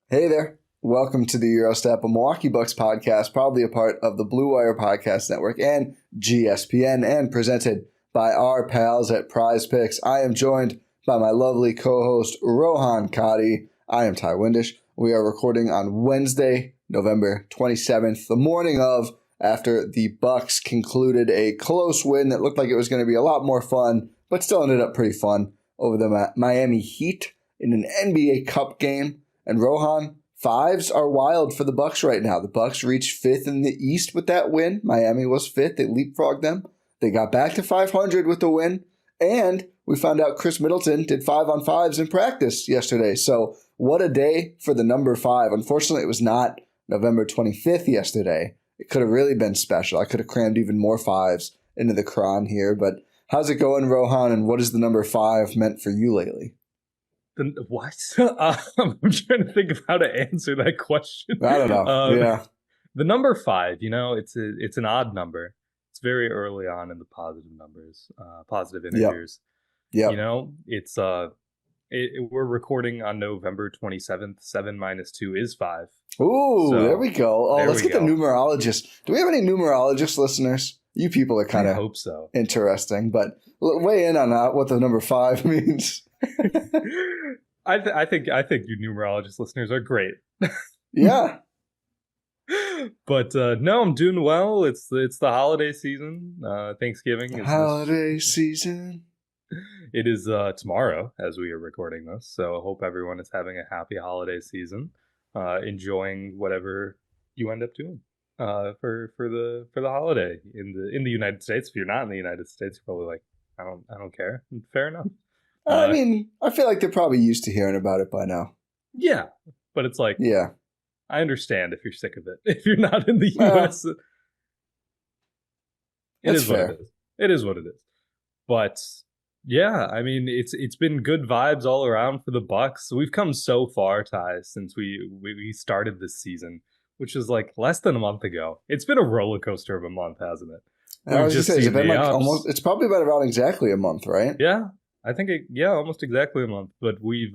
Hey there. Welcome to the Eurostep, a Milwaukee Bucks podcast, probably a part of the Blue Wire Podcast Network and GSPN, and presented by our pals at Prize Picks. I am joined by my lovely co-host, Rohan Katti. I am Ty Windisch. We are recording on Wednesday, November 27th, the morning of, after the Bucks concluded a close win that looked like it was going to be a lot more fun, but still ended up pretty fun, over the Miami Heat in an NBA Cup game. And Rohan, fives are wild for the Bucks right now. The Bucks reached fifth in the East with that win. Miami was fifth. They leapfrogged them. They got back to 500 with the win. And we found out Khris Middleton did 5-on-5s in practice yesterday. So what a day for the number 5. Unfortunately, it was not November 25th yesterday. It could have really been special. I could have crammed even more 5s into the cron here. But how's it going, Rohan? And what has the number 5 meant for you lately? What? I'm trying to think of how to answer that question. I don't know. Yeah. The number 5, it's an odd number. It's very early on in the positive numbers, positive integers. Yeah. It's we're recording on November 27th. 7 minus 2 is 5. Ooh, so, there we go. Oh, let's get the numerologist. Do we have any numerologist listeners? You people are kind of hope so. Interesting, but weigh in on what the number 5 means. I think your numerologist listeners are great. Yeah. But no, I'm doing well. It's the holiday season. Thanksgiving is holiday season. It is tomorrow as we are recording this. So I hope everyone is having a happy holiday season, enjoying whatever you end up doing for the holiday in the United States. If you're not in the United States, you're probably like, I don't care. Fair enough. I mean, I feel like they're probably used to hearing about it by now. Yeah, but it's like, yeah, I understand if you're sick of it. If you're not in the U.S., it is what it is. It is what it is. But yeah, I mean, it's been good vibes all around for the Bucks. We've come so far, Ty, since we started this season, which is like less than a month ago. It's been a roller coaster of a month, hasn't it? I was just saying, it's probably been around exactly a month, right? Yeah. I think almost exactly a month. But we've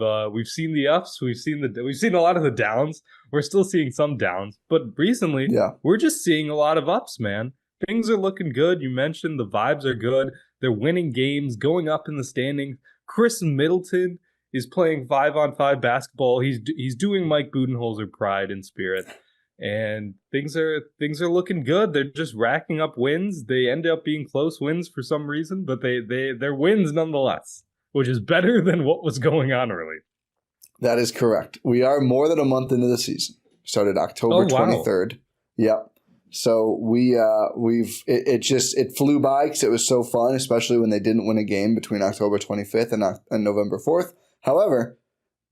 seen the ups, we've seen a lot of the downs. We're still seeing some downs, but recently, we're just seeing a lot of ups, man. Things are looking good. You mentioned the vibes are good. They're winning games, going up in the standings. Khris Middleton is playing 5-on-5 basketball. He's doing Mike Budenholzer pride and spirit, and things are looking good. They're just racking up wins. They end up being close wins for some reason, but they're wins nonetheless, which is better than what was going on early. That is correct. We are more than a month into the season. Started October 23rd. Yep. So it flew by because it was so fun, especially when they didn't win a game between October 25th and November 4th. However,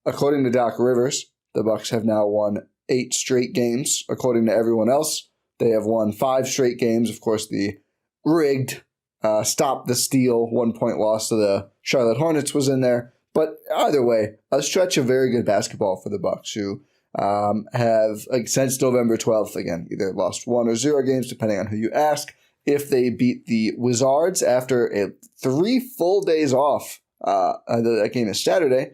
according to Doc Rivers, the Bucks have now won 8 straight games. According to everyone else, they have won 5 straight games. Of course, the rigged stop the steal 1-point loss to the Charlotte Hornets was in there. But either way, a stretch of very good basketball for the Bucks, who have, since November 12th, again, either lost 1 or 0 games, depending on who you ask. If they beat the Wizards after 3 full days off, that game is Saturday,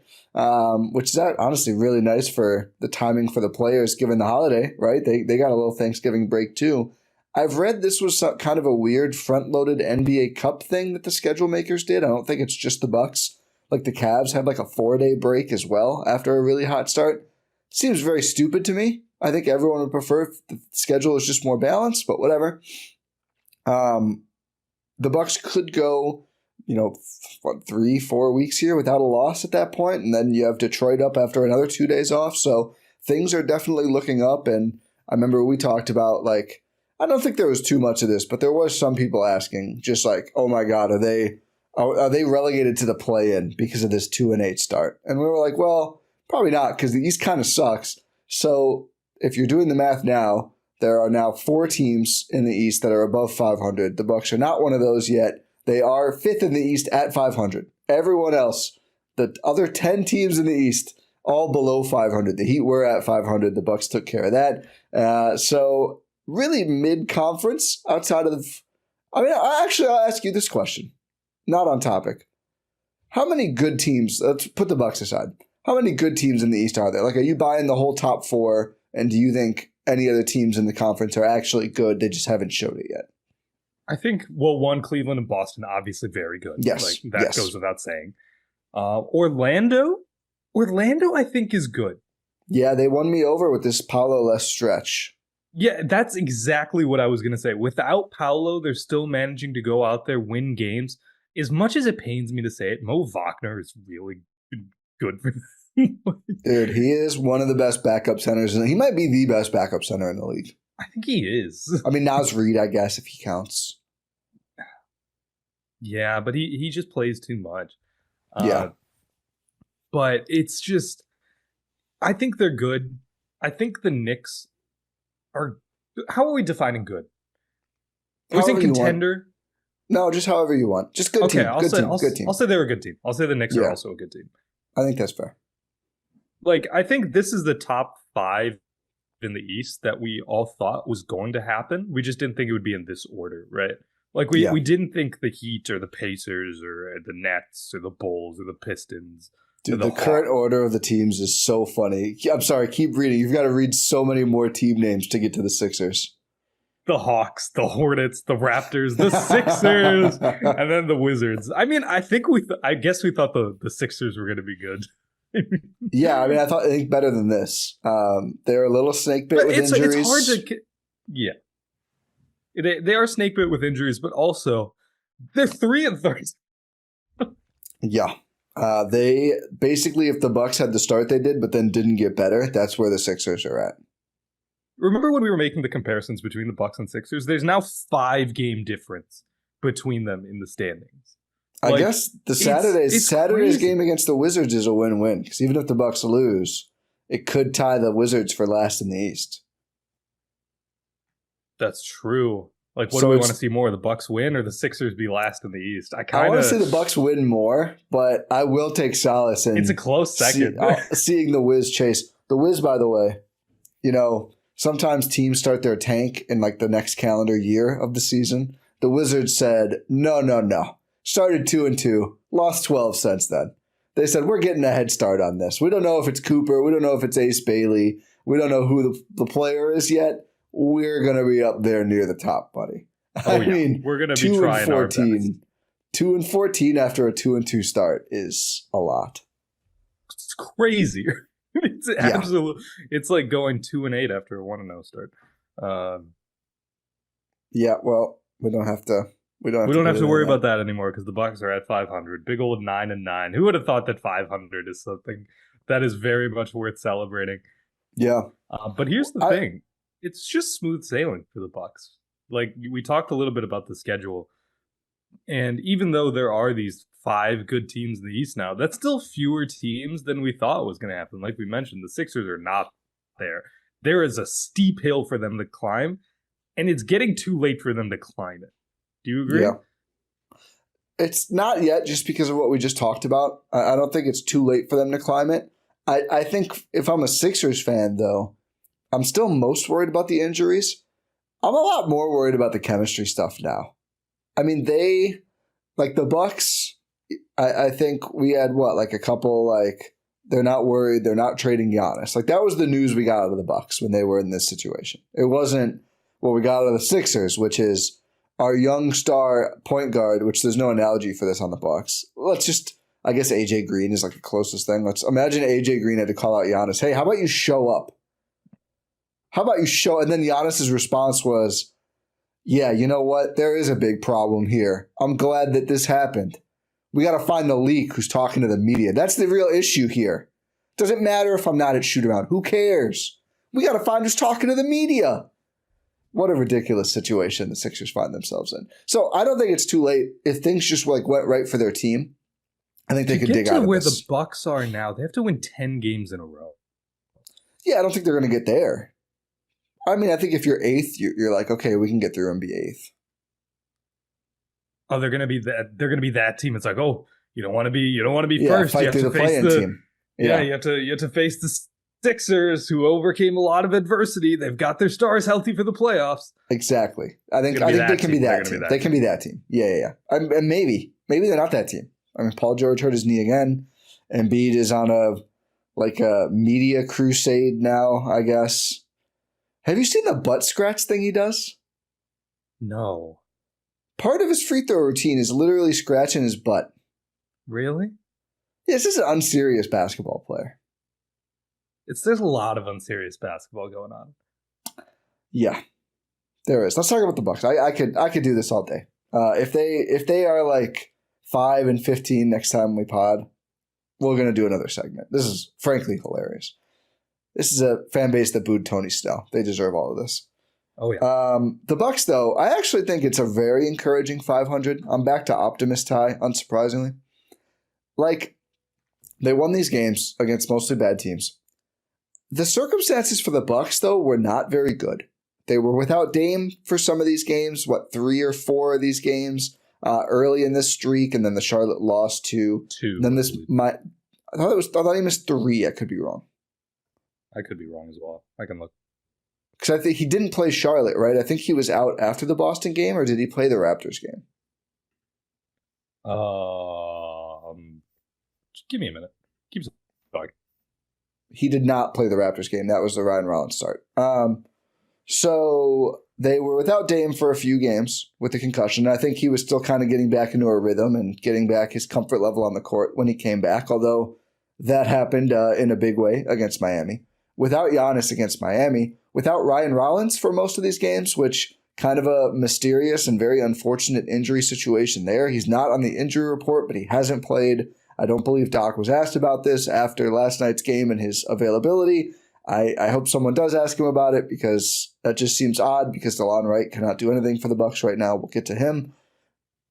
which is honestly really nice for the timing for the players given the holiday, right? They got a little Thanksgiving break too. I've read this was kind of a weird front-loaded NBA Cup thing that the schedule makers did. I don't think it's just the Bucks. Like the Cavs had like a 4-day break as well after a really hot start. Seems very stupid to me. I think everyone would prefer if the schedule is just more balanced, but whatever. The Bucks could go 3-4 weeks here without a loss at that point, and then you have Detroit up after another 2 days off. So things are definitely looking up. And I remember we talked about, like, I don't think there was too much of this, but there was some people asking, just like, oh my God, are they relegated to the play-in because of this 2-8 start? And we were like, well, probably not, because the East kind of sucks. So if you're doing the math now, there are now 4 teams in the East that are above 500. The Bucks are not one of those yet. They are 5th in the East at 500. Everyone else, the other 10 teams in the East, all below 500. The Heat were at 500. The Bucks took care of that. So really mid-conference outside of I'll ask you this question. Not on topic. How many good teams, let's put the Bucks aside, how many good teams in the East are there? Like, are you buying the whole top 4? And do you think any other teams in the conference are actually good? They just haven't showed it yet. I think, well, Cleveland and Boston, obviously very good. Yes. Like, that goes without saying. Orlando, I think, is good. Yeah, they won me over with this Paolo-less stretch. Yeah, that's exactly what I was going to say. Without Paolo, they're still managing to go out there, win games. As much as it pains me to say it, Mo Wagner is really good for them. Dude, he is one of the best backup centers. And he might be the best backup center in the league. I think he is. I mean, Naz Reid, I guess, if he counts. Yeah, but he just plays too much. Yeah. But it's just, I think they're good. I think the Knicks are, how are we defining good? Are we saying contender? No, just however you want. Just good team. Good team. I'll say they're a good team. I'll say the Knicks are also a good team. I think that's fair. Like, I think this is the top 5 in the East that we all thought was going to happen. We just didn't think it would be in this order, right? Like, we didn't think the Heat or the Pacers or the Nets or the Bulls or the Pistons. Dude, the current order of the teams is so funny. I'm sorry, keep reading. You've got to read so many more team names to get to the Sixers. The Hawks, the Hornets, the Raptors, the Sixers, and then the Wizards. I mean, I think I guess we thought the Sixers were going to be good. Yeah, I mean, I think better than this. They're a little snake bit with injuries. It's hard to, yeah. They are snake bit with injuries, but also they're 3-30. Yeah, they basically, if the Bucks had the start they did, but then didn't get better, that's where the Sixers are at. Remember when we were making the comparisons between the Bucks and Sixers? There's now 5-game difference between them in the standings. I guess the Saturday's game against the Wizards is a win-win, because even if the Bucks lose, it could tie the Wizards for last in the East. That's true. Like, what do we want to see more? The Bucks win or the Sixers be last in the East? I want to see the Bucks win more, but I will take solace in it's a close second. Seeing the Wiz chase. The Wiz, by the way, sometimes teams start their tank in like the next calendar year of the season. The Wizards said, no. Started 2-2, lost 12 since then. They said, we're getting a head start on this. We don't know if it's Cooper. We don't know if it's Ace Bailey. We don't know who the player is yet. We're going to be up there near the top, buddy. I mean, we're going to be trying our best. 2-14 after a 2-2 start is a lot. It's crazy. It's absolute. It's like going 2-8 after a 1-0 start. Yeah, well, we don't have to. We don't have to worry about that anymore because the Bucks are at 500. Big old 9-9. Who would have thought that 500 is something that is very much worth celebrating? Yeah. But here's the thing. It's just smooth sailing for the Bucks. Like, we talked a little bit about the schedule. And even though there are these 5 good teams in the East now, that's still fewer teams than we thought was going to happen. Like we mentioned, the Sixers are not there. There is a steep hill for them to climb, and it's getting too late for them to climb it. Do you agree? Yeah. It's not yet just because of what we just talked about. I don't think it's too late for them to climb it. I think if I'm a Sixers fan, though, I'm still most worried about the injuries. I'm a lot more worried about the chemistry stuff now. I mean, the Bucks, I think we had a couple, they're not worried. They're not trading Giannis. Like, that was the news we got out of the Bucks when they were in this situation. It wasn't what we got out of the Sixers, which is our young star point guard, which there's no analogy for this on the Bucks. I guess AJ Green is like the closest thing. Let's imagine AJ Green had to call out Giannis. Hey, how about you show up? And then Giannis's response was, yeah, you know what? There is a big problem here. I'm glad that this happened. We got to find the leak who's talking to the media. That's the real issue here. Doesn't matter if I'm not at shoot around. Who cares? We got to find who's talking to the media. What a ridiculous situation the Sixers find themselves in. So I don't think it's too late. If things just went right for their team, I think they could dig out of this. Where the Bucks are now, they have to win 10 games in a row. Yeah, I don't think they're going to get there. I mean, I think if you're 8th, you're like, okay, we can get through and be 8th. Oh, they're going to be that. They're going to be that team. It's like, oh, you don't want to be first. Fight you have through to the face team. Yeah, you have to face the Sixers, who overcame a lot of adversity. They've got their stars healthy for the playoffs. Exactly. I think they can be that team. They can be that team. Yeah. And maybe they're not that team. I mean, Paul George hurt his knee again. Embiid is on like a media crusade now, I guess. Have you seen the butt scratch thing he does? No. Part of his free throw routine is literally scratching his butt. Really? Yeah, this is an unserious basketball player. There's a lot of unserious basketball going on. Yeah, there is. Let's talk about the Bucks. I could do this all day. If they are like 5-15 next time we pod, we're gonna do another segment. This is frankly hilarious. This is a fan base that booed Tony Snell. They deserve all of this. Oh yeah. The Bucks, though, I actually think it's a very encouraging 500. I'm back to optimist high, unsurprisingly. Like, they won these games against mostly bad teams. The circumstances for the Bucks, though, were not very good. They were without Dame for some of these games. 3 or 4 of these games early in this streak, and then the Charlotte loss to 2. Then I thought he missed 3. I could be wrong. I could be wrong as well. I can look. Because I think he didn't play Charlotte, right? I think he was out after the Boston game, or did he play the Raptors game? Give me a minute. Keep talking. He did not play the Raptors game. That was the Ryan Rollins start. So they were without Dame for a few games with the concussion. I think he was still kind of getting back into a rhythm and getting back his comfort level on the court when he came back, although that happened in a big way against Miami. Without Giannis against Miami, without Ryan Rollins for most of these games, which kind of a mysterious and very unfortunate injury situation there. He's not on the injury report, but he hasn't played. I don't believe Doc was asked about this after last night's game and his availability. I hope someone does ask him about it because that just seems odd because DeLon Wright cannot do anything for the Bucks right now. We'll get to him.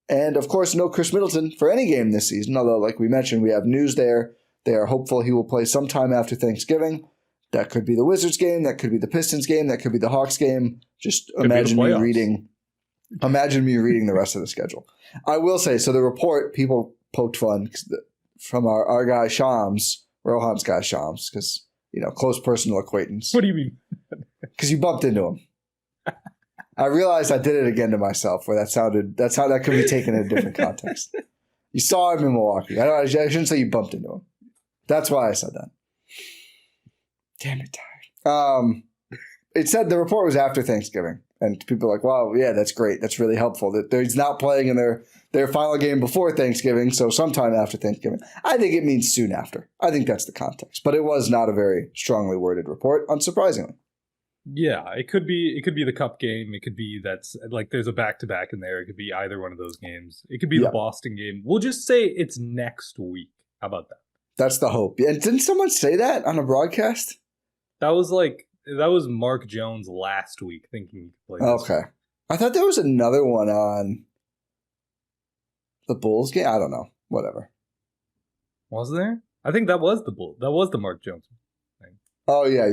And, of course, no Khris Middleton for any game this season, although, like we mentioned, we have news there. They are hopeful he will play sometime after Thanksgiving. That could be the Wizards game. That could be the Pistons game. That could be the Hawks game. Just imagine me reading the rest of the schedule. I will say, so the report, people poked fun from our guy Shams, Rohan's guy Shams, because, close personal acquaintance. What do you mean? Because you bumped into him. I realized I did it again to myself where that's how that could be taken in a different context. You saw him in Milwaukee. I shouldn't say you bumped into him. That's why I said that. Damn it, tired. It said the report was after Thanksgiving, and people are like, "Wow, yeah, that's great. That's really helpful." That he's not playing in their final game before Thanksgiving, so sometime after Thanksgiving. I think it means soon after. I think that's the context, but it was not a very strongly worded report, unsurprisingly. Yeah, it could be the Cup game. It could be that's like there's a back-to-back in there. It could be either one of those games. It could be the Boston game. We'll just say it's next week. How about that? That's the hope. And didn't someone say that on a broadcast? That was Mark Jones last week thinking he could play this Okay. Week. I thought there was another one on the Bulls game. I don't know. Whatever. Was there? I think that was the Bull. That was the Mark Jones thing. Oh, yeah.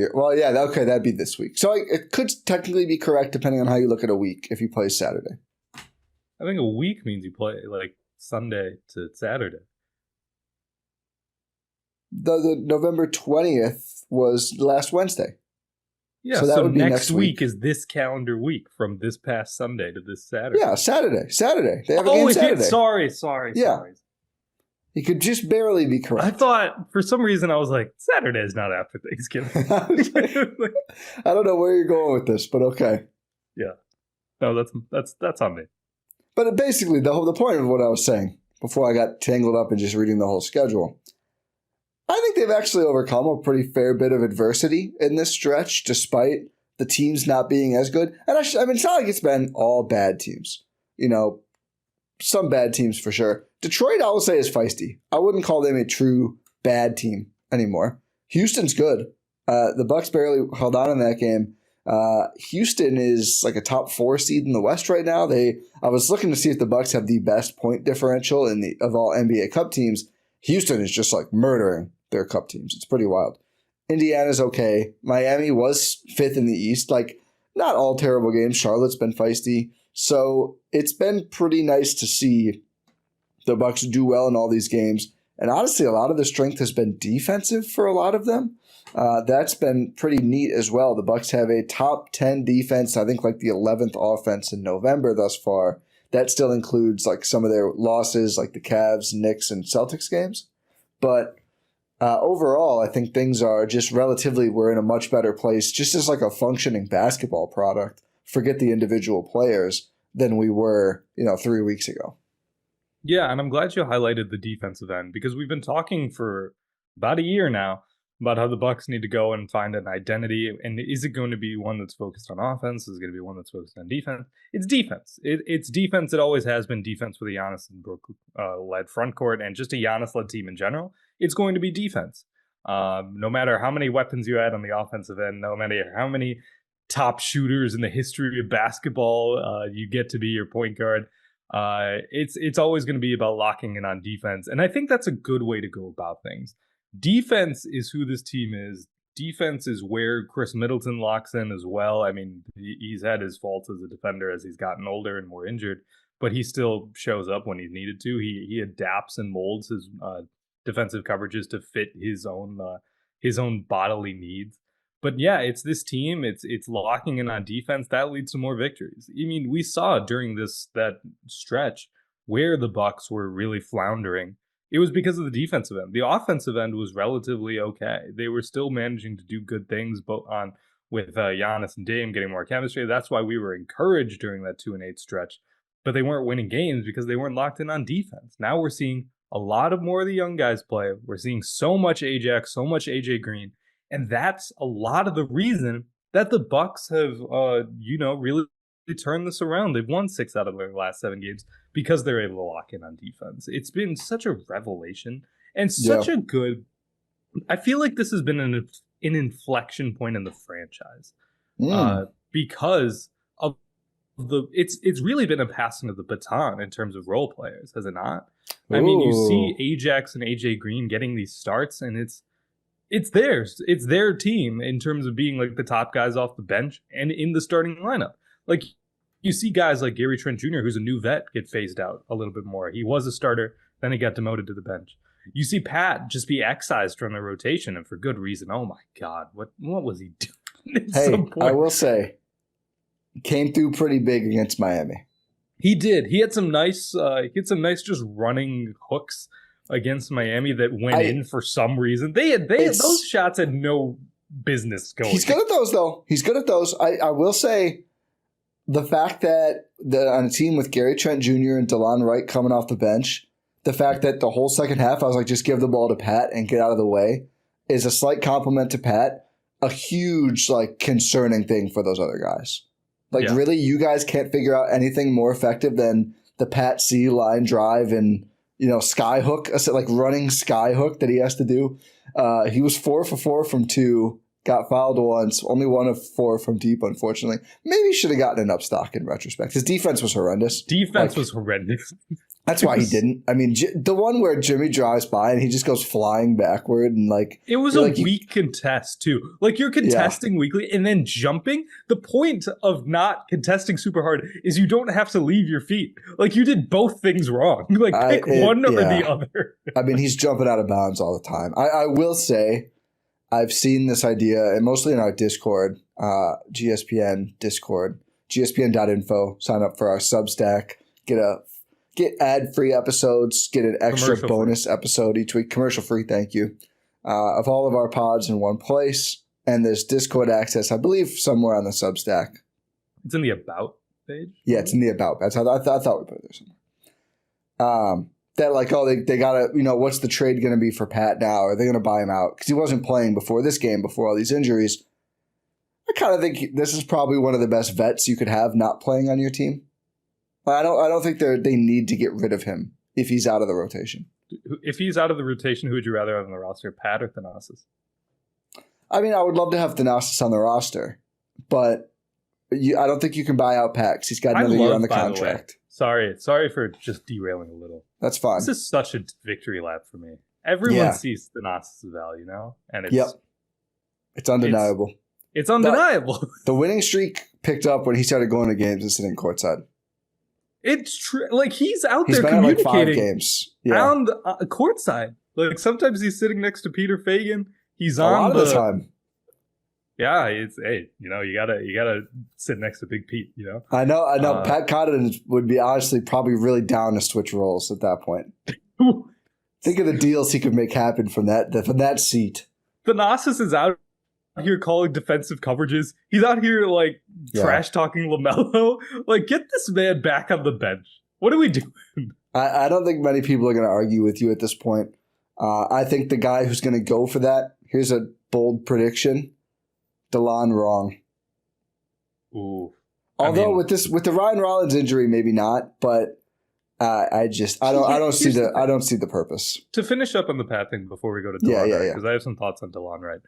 Okay, that'd be this week. So it could technically be correct depending on how you look at a week if you play Saturday. I think a week means you play like Sunday to Saturday. The November 20th was last Wednesday. Yeah, so that would be next week is this calendar week from this past Sunday to this Saturday. Yeah, Saturday. They have a game Saturday. Sorry. You could just barely be correct. I thought, for some reason, I was like, Saturday's not after Thanksgiving. I don't know where you're going with this, but okay. Yeah. No, that's on me. But basically, the point of what I was saying before I got tangled up in just reading the whole schedule, I think they've actually overcome a pretty fair bit of adversity in this stretch, despite the teams not being as good. And it's not like it's been all bad teams. Some bad teams for sure. Detroit, I will say, is feisty. I wouldn't call them a true bad team anymore. Houston's good. The Bucks barely held on in that game. Houston is like a top 4 seed in the West right now. I was looking to see if the Bucks have the best point differential of all NBA Cup teams. Houston is just like murdering their Cup teams. It's pretty wild. Indiana's okay. Miami was 5th in the East. Like, not all terrible games. Charlotte's been feisty. So it's been pretty nice to see the Bucks do well in all these games. And honestly, a lot of the strength has been defensive for a lot of them. That's been pretty neat as well. The Bucks have a top 10 defense, I think like the 11th offense in November thus far. That still includes like some of their losses, like the Cavs, Knicks, and Celtics games. But Overall, I think things are just relatively, we're in a much better place, just as like a functioning basketball product. Forget the individual players than we were, 3 weeks ago. Yeah, and I'm glad you highlighted the defensive end because we've been talking for about a year now about how the Bucks need to go and find an identity. And is it going to be one that's focused on offense? Is it going to be one that's focused on defense? It's defense. It's defense. It always has been defense with a Giannis and Brook led front court and just a Giannis led team in general. It's going to be defense. No matter how many weapons you add on the offensive end, no matter how many top shooters in the history of basketball you get to be your point guard, it's always going to be about locking in on defense. And I think that's a good way to go about things. Defense is who this team is. Defense is where Khris Middleton locks in as well. I mean, he's had his faults as a defender as he's gotten older and more injured, but he still shows up when he's needed to. He adapts and molds his defensive coverages to fit his own bodily needs. But yeah, it's this team. It's locking in on defense that leads to more victories. I mean, we saw during that stretch where the Bucks were really floundering. It was because of the defensive end. The offensive end was relatively okay. They were still managing to do good things, both with Giannis and Dame getting more chemistry. That's why we were encouraged during that 2-8 stretch. But they weren't winning games because they weren't locked in on defense. Now we're seeing a lot of more of the young guys play. We're seeing so much Ajax, so much AJ Green. And that's a lot of the reason that the Bucks have, really turned this around. They've won 6 out of their last 7 games because they're able to lock in on defense. It's been such a revelation and such a good. I feel like this has been an inflection point in the franchise because of it's really been a passing of the baton in terms of role players, has it not? Ooh. I mean, you see Ajax and AJ Green getting these starts, and it's theirs. It's their team in terms of being like the top guys off the bench and in the starting lineup. Like, you see guys like Gary Trent Jr., who's a new vet, get phased out a little bit more. He was a starter, then he got demoted to the bench. You see Pat just be excised from the rotation, and for good reason. Oh my God, what was he doing? Hey, I will say, he came through pretty big against Miami. He did. He had some nice just running hooks against Miami that went in for some reason. They had those shots had no business going. He's good at those, though. He's good at those. I will say, the fact that on a team with Gary Trent Jr. and DeLon Wright coming off the bench, the fact that the whole second half I was like, just give the ball to Pat and get out of the way, is a slight compliment to Pat. A huge, concerning thing for those other guys. Really, you guys can't figure out anything more effective than the Pat C line drive and sky hook, running sky hook that he has to do. He was 4 for 4 from 2. Got fouled once, only 1 of 4 from deep, unfortunately. Maybe he should have gotten an up stock in retrospect. His defense was horrendous. Was horrendous. That's why he didn't. I mean, the one where Jimmy drives by and he just goes flying backward and it was a weak contest too. You're contesting weakly and then jumping. The point of not contesting super hard is you don't have to leave your feet. You did both things wrong. Pick one or the other. I mean, he's jumping out of bounds all the time. I will say, I've seen this idea, and mostly in our Discord, GSPN Discord, gspn.info. Sign up for our Substack. Get ad-free episodes. Get an extra bonus episode each week. Commercial-free, thank you. Of all of our pods in one place. And there's Discord access, I believe, somewhere on the Substack. It's in the About page? Yeah, it's in the About. That's how I thought we put it there somewhere. That they got to, what's the trade going to be for Pat now? Are they going to buy him out? Because he wasn't playing before this game, before all these injuries. I kind of think this is probably one of the best vets you could have not playing on your team. I don't think they need to get rid of him if he's out of the rotation. If he's out of the rotation, who would you rather have on the roster, Pat or Thanasis? I mean, I would love to have Thanasis on the roster, but I don't think you can buy out Pat because he's got another year on the contract. Sorry for just derailing a little. That's fine. This is such a victory lap for me. Everyone sees Thanasis' value now, and it's undeniable. It's undeniable. The winning streak picked up when he started going to games and sitting courtside. It's true. He's out there communicating 5 games. on the courtside. Sometimes he's sitting next to Peter Fagan. He's on a lot of the time. Yeah, you gotta sit next to Big Pete. I know. Pat Connaughton would be honestly probably really down to switch roles at that point. Think of the deals he could make happen from that seat. Thanasis is out here calling defensive coverages. He's out here like trash talking LaMelo. Like, get this man back on the bench. What are we doing? I don't think many people are going to argue with you at this point. I think the guy who's going to go for that, here's a bold prediction, DeLon wrong. Ooh. Although with the Ryan Rollins injury, maybe not, but I don't see the purpose. To finish up on the Pat thing before we go to DeLon, because I have some thoughts on DeLon Wright.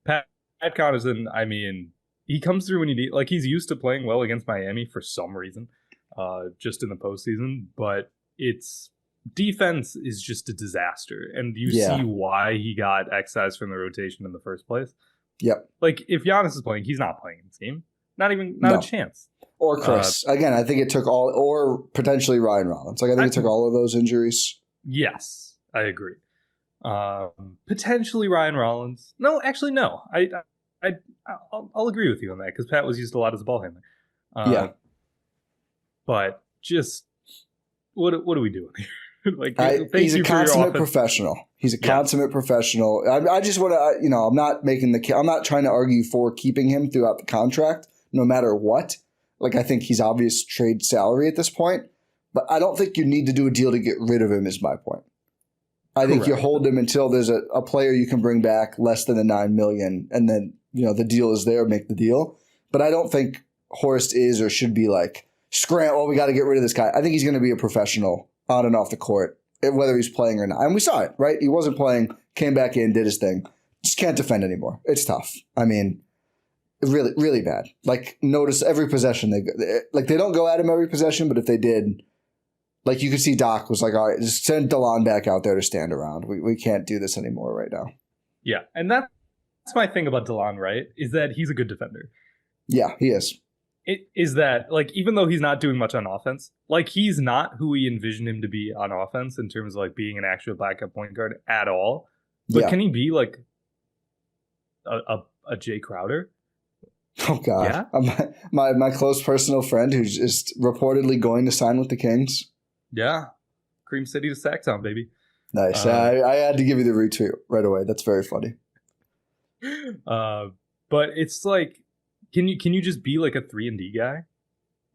Pat Connaughton, I mean, he comes through when you need, like, he's used to playing well against Miami for some reason, just in the postseason, but it's defense is just a disaster, and you see why he got excised from the rotation in the first place. Yep. Like, if Giannis is playing, he's not playing in this game. Not a chance. Or Khris. Again, I think it took all, or potentially Ryan Rollins. Like, I think it took all of those injuries. Yes, I agree. Potentially Ryan Rollins. No, actually, no. I'll agree with you on that because Pat was used a lot as a ball handler. But just what are we doing here? Like, he's a consummate professional. He's a consummate professional. I just want to, I'm not trying to argue for keeping him throughout the contract, no matter what. Like, I think he's obvious trade salary at this point, but I don't think you need to do a deal to get rid of him is my point. I think you hold him until there's a player you can bring back less than the $9 million, and then, the deal is there, make the deal. But I don't think Horst is or should be like, we got to get rid of this guy. I think he's going to be a professional on and off the court, whether he's playing or not. And we saw it, right? He wasn't playing, came back in, did his thing. Just can't defend anymore. It's tough. I mean, really, really bad. Like, notice every possession they don't go at him every possession, but if they did, like, you could see Doc was like, all right, just send DeLon back out there to stand around. We can't do this anymore right now. Yeah, and that's my thing about DeLon, right? Is that he's a good defender. Yeah, he is. It is that, like, even though he's not doing much on offense, like, he's not who we envisioned him to be on offense in terms of, like, being an actual backup point guard at all. But can he be, like, a Jay Crowder? Oh, God. Yeah? My close personal friend who's just reportedly going to sign with the Kings. Yeah. Cream City to Sacktown, baby. Nice. I had to give you the retweet right away. That's very funny. But it's like, can you just be like a 3-and-D guy,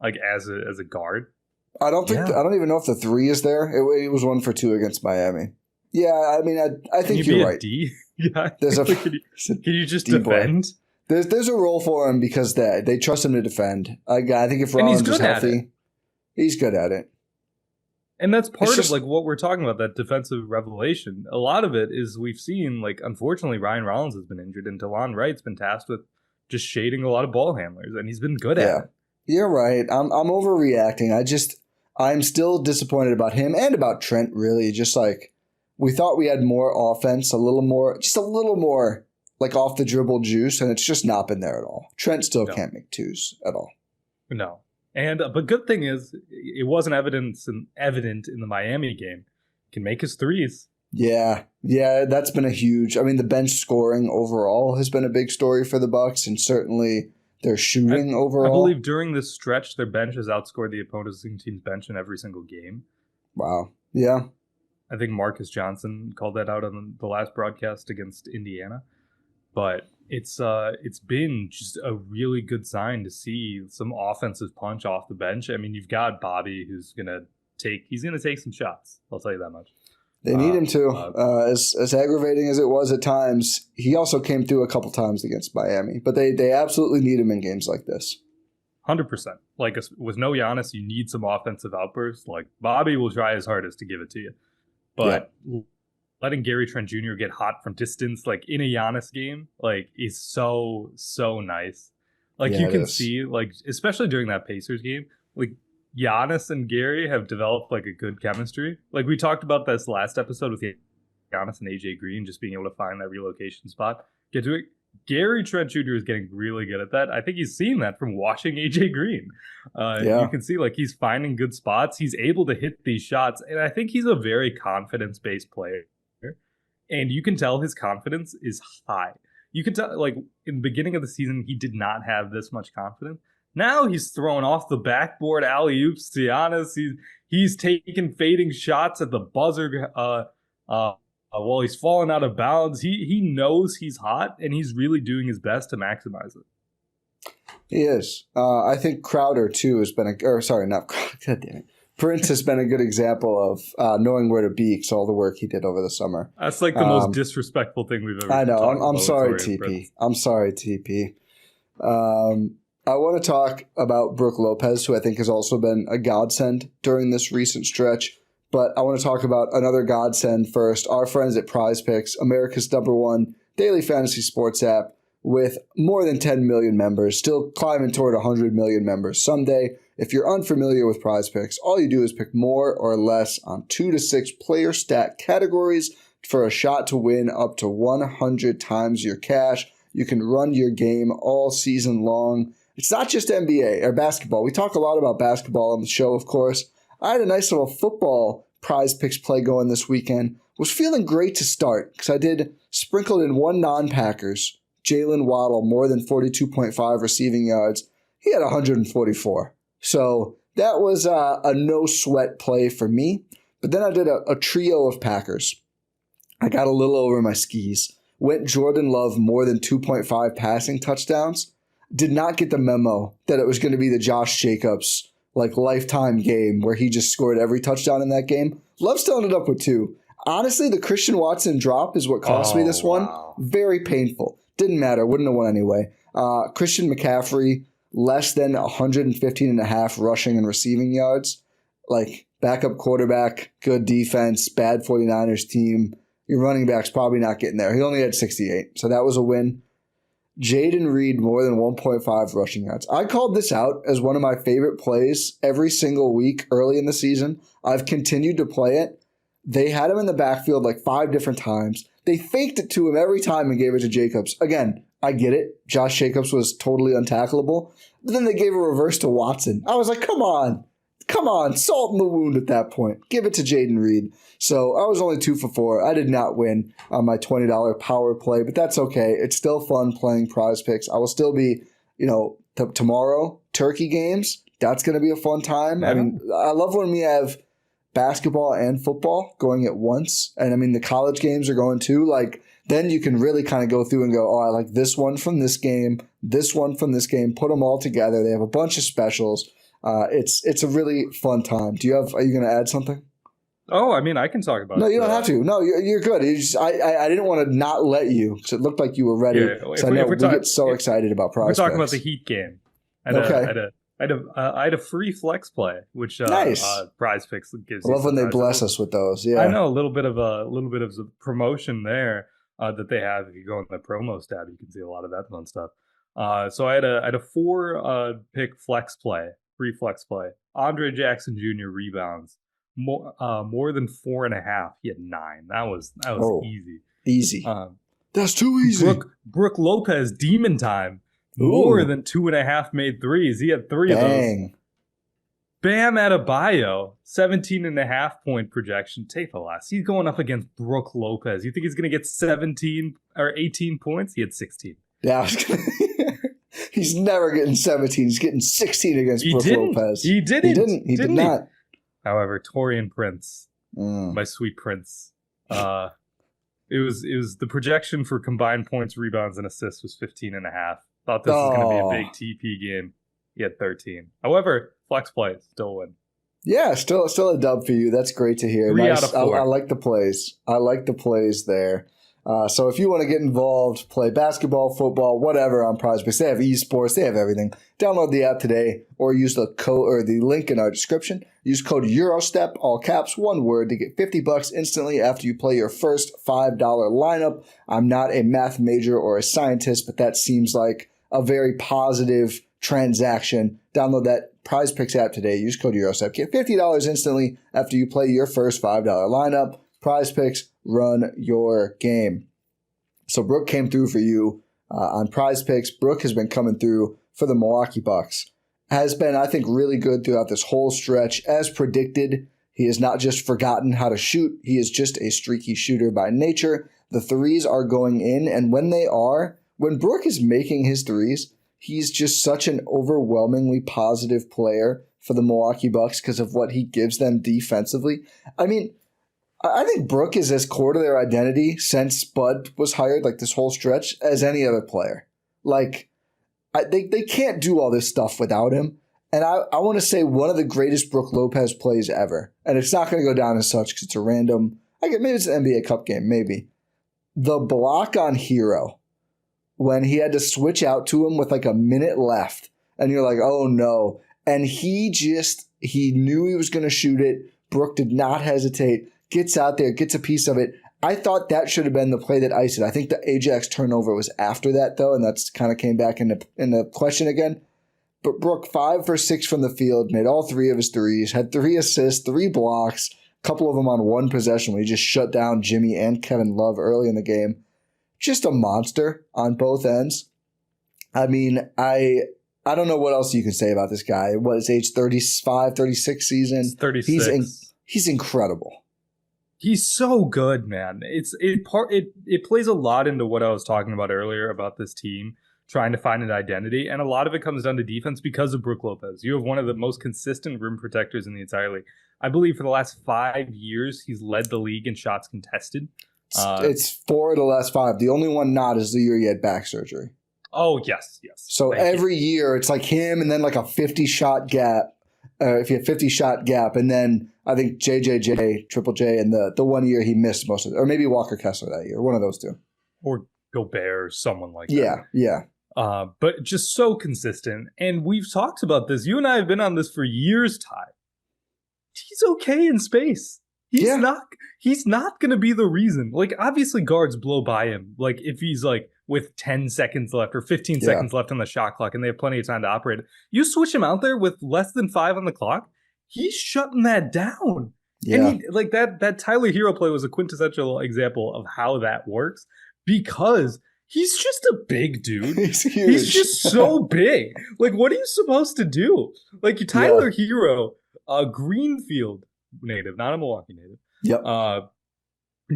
like as a guard? I don't even know if the 3 is there. It was 1 for 2 against Miami. Yeah, I mean, I think you're right. D guy? Can you just Boy. defend? There's a role for him because they trust him to defend. I think if Rollins is healthy, he's good at it. And that's part of like what we're talking about, that defensive revelation. A lot of it is we've seen, like, unfortunately, Ryan Rollins has been injured, and DeLon Wright's been tasked with just shading a lot of ball handlers, and he's been good at it. You're right. I'm overreacting. I'm still disappointed about him and about Trent, really. Just like, we thought we had more offense, a little more like off the dribble juice, and it's just not been there at all. Trent still can't make twos at all. No. And but good thing is, it wasn't evident in the Miami game. He can make his threes. Yeah, that's been a huge. I mean, the bench scoring overall has been a big story for the Bucks, and certainly their shooting overall. I believe during this stretch, their bench has outscored the opposing team's bench in every single game. Wow. Yeah. I think Marcus Johnson called that out on the last broadcast against Indiana. But it's been just a really good sign to see some offensive punch off the bench. I mean, you've got Bobby who's gonna take some shots. I'll tell you that much. They need him to. As aggravating as it was at times, he also came through a couple times against Miami. But they absolutely need him in games like this. 100%. Like, with no Giannis, you need some offensive outbursts. Like, Bobby will try his hardest to give it to you, but letting Gary Trent Jr. get hot from distance, like in a Giannis game, like, is so nice. Like, you can see, like, especially during that Pacers game, like, Giannis and Gary have developed like a good chemistry. Like, we talked about this last episode with Giannis and AJ Green just being able to find that relocation spot. Get to it. Gary Trent Jr. is getting really good at that. I think he's seen that from watching AJ Green. You can see, like, he's finding good spots. He's able to hit these shots, and I think he's a very confidence-based player. And you can tell his confidence is high. You can tell, like, in the beginning of the season, he did not have this much confidence. Now he's throwing off the backboard alley-oops to Giannis. He's taking fading shots at the buzzer. While he's fallen out of bounds, he knows he's hot, and he's really doing his best to maximize it. He is. I think Crowder, too, has been not Crowder, God damn it. Prince has been a good example of knowing where to be because all the work he did over the summer. That's like the most disrespectful thing we've ever I know. I'm sorry, TP. Prince. I'm sorry, TP. I want to talk about Brook Lopez, who I think has also been a godsend during this recent stretch. But I want to talk about another godsend first. Our friends at Prize Picks, America's #1 daily fantasy sports app with more than 10 million members, still climbing toward 100 million members someday. If you're unfamiliar with Prize Picks, all you do is pick more or less on 2 to 6 player stat categories for a shot to win up to 100 times your cash. You can run your game all season long. It's not just NBA or basketball. We talk a lot about basketball on the show, of course. I had a nice little football Prize Picks play going this weekend. Was feeling great to start because I did sprinkled in one non-Packers, Jalen Waddle, more than 42.5 receiving yards. He had 144. So that was a no-sweat play for me. But then I did a trio of Packers. I got a little over my skis. Went Jordan Love more than 2.5 passing touchdowns. Did not get the memo that it was going to be the Josh Jacobs lifetime game where he just scored every touchdown in that game. Love still ended up with 2. Honestly, the Christian Watson drop is what cost me this one. Very painful. Didn't matter. Wouldn't have won anyway. Christian McCaffrey, less than 115.5 rushing and receiving yards. Backup quarterback, good defense, bad 49ers team. Your running back's probably not getting there. He only had 68, so that was a win. Jaden Reed, more than 1.5 rushing yards. I called this out as one of my favorite plays every single week early in the season. I've continued to play it. They had him in the backfield 5 different times. They faked it to him every time and gave it to Jacobs. Again, I get it. Josh Jacobs was totally untackleable. But then they gave a reverse to Watson. I was like, come on, salt in the wound at that point. Give it to Jaden Reed. So I was only 2 for 4. I did not win on my $20 power play, but that's okay. It's still fun playing Prize Picks. I will still be, tomorrow, turkey games. That's going to be a fun time. Yeah. I mean, I love when we have basketball and football going at once. And I mean, the college games are going too. Then you can really kind of go through and go, oh, I like this one from this game, put them all together. They have a bunch of specials. It's a really fun time. Are you going to add something? Oh, I mean, I can talk about it. No, you don't have to. No, you're good. I didn't want to not let you because it looked like you were ready. Yeah, we get so excited about Prize Picks. We're talking about the Heat game. I had a free flex play, which nice. Prize Picks gives. I love when they bless us with those. Yeah, I know a little bit of a promotion there that they have. If you go in the promos tab, you can see a lot of that fun stuff. So I had a 4 pick flex play, free flex play. Andre Jackson Jr. rebounds. More than 4.5. He had 9. That was easy. Easy. That's too easy. Brook Lopez, demon time. More than 2.5 made threes. He had 3 of those. Bam Adebayo, 17.5 point projection. Take the last. He's going up against Brook Lopez. You think he's going to get 17 or 18 points? He had 16. Yeah, he's never getting 17. He's getting 16 against Brook Lopez. He didn't. He did not. However, Torian Prince, my sweet Prince, it was the projection for combined points, rebounds, and assists was 15.5. Thought this was going to be a big TP game. He had 13. However, flex play still win. Yeah, still a dub for you. That's great to hear. 3 out of 4. I like the plays. I like the plays there. So if you want to get involved, play basketball, football, whatever on Prize Picks, they have esports, they have everything. Download the app today or use the code or the link in our description. Use code EUROSTEP, all caps, one word, to get $50 instantly after you play your first $5 lineup. I'm not a math major or a scientist, but that seems like a very positive transaction. Download that Prize Picks app today. Use code EUROSTEP. Get $50 instantly after you play your first $5 lineup. Prize Picks, run your game. So Brook came through for you on Prize Picks. Brook has been coming through for the Milwaukee Bucks. Has been, I think, really good throughout this whole stretch. As predicted, he has not just forgotten how to shoot. He is just a streaky shooter by nature. The threes are going in, and when Brook is making his threes, he's just such an overwhelmingly positive player for the Milwaukee Bucks because of what he gives them defensively. I mean, I think Brook is as core to their identity since Bud was hired, like this whole stretch, as any other player. Like, they can't do all this stuff without him. And I want to say one of the greatest Brook Lopez plays ever. And it's not going to go down as such because it's a random, maybe it's an NBA Cup game, maybe. The block on Hero when he had to switch out to him with like a minute left. And you're like, oh no. And he knew he was going to shoot it. Brook did not hesitate. Gets out there, gets a piece of it. I thought that should have been the play that iced it. I think the Ajax turnover was after that, though, and that's kind of came back in the question again. But Brook, 5 for 6 from the field, made all 3 of his threes, had 3 assists, 3 blocks, a couple of them on one possession where he just shut down Jimmy and Kevin Love early in the game. Just a monster on both ends. I mean, I don't know what else you can say about this guy. What is age 35, 36 season? It's 36. He's incredible. He's so good, man. It plays a lot into what I was talking about earlier about this team trying to find an identity, and a lot of it comes down to defense because of Brook Lopez. You have one of the most consistent rim protectors in the entire league. I believe for the last 5 years, he's led the league in shots contested. It's 4 of the last 5. The only one not is the year he had back surgery. Oh, yes. So every year, it's like him and then like a 50-shot gap. If you had 50-shot gap, and then I think JJJ, Triple J, and the 1 year he missed most of it. Or maybe Walker Kessler that year. One of those two. Or Gobert or someone like that. Yeah. But just so consistent. And we've talked about this. You and I have been on this for years, Ty. He's okay in space. He's not going to be the reason. Like, obviously, guards blow by him. Like, if he's, like, with 10 seconds left or 15 seconds left on the shot clock and they have plenty of time to operate it, you switch him out there with less than 5 on the clock, he's shutting that down. Yeah. And that Tyler Hero play was a quintessential example of how that works because he's just a big dude. He's huge. He's just so big. Like, what are you supposed to do? Like, Tyler Hero, a Greenfield native, not a Milwaukee native. Yep.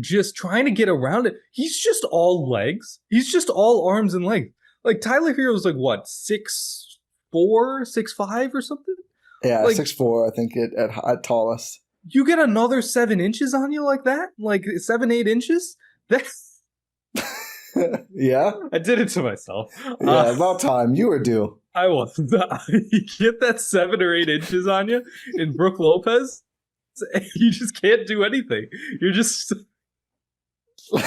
Just trying to get around it. He's just all legs. He's just all arms and legs. Like, Tyler Hero's like, what, 6'4", 6'5", or something? Yeah, like, 6'4", I think, at tallest. You get another 7 inches on you like that? Like 7, 8 inches? That's... Yeah? I did it to myself. Yeah, about time. You were due. I was. You get that 7 or 8 inches on you in Brook Lopez, you just can't do anything. You're just... You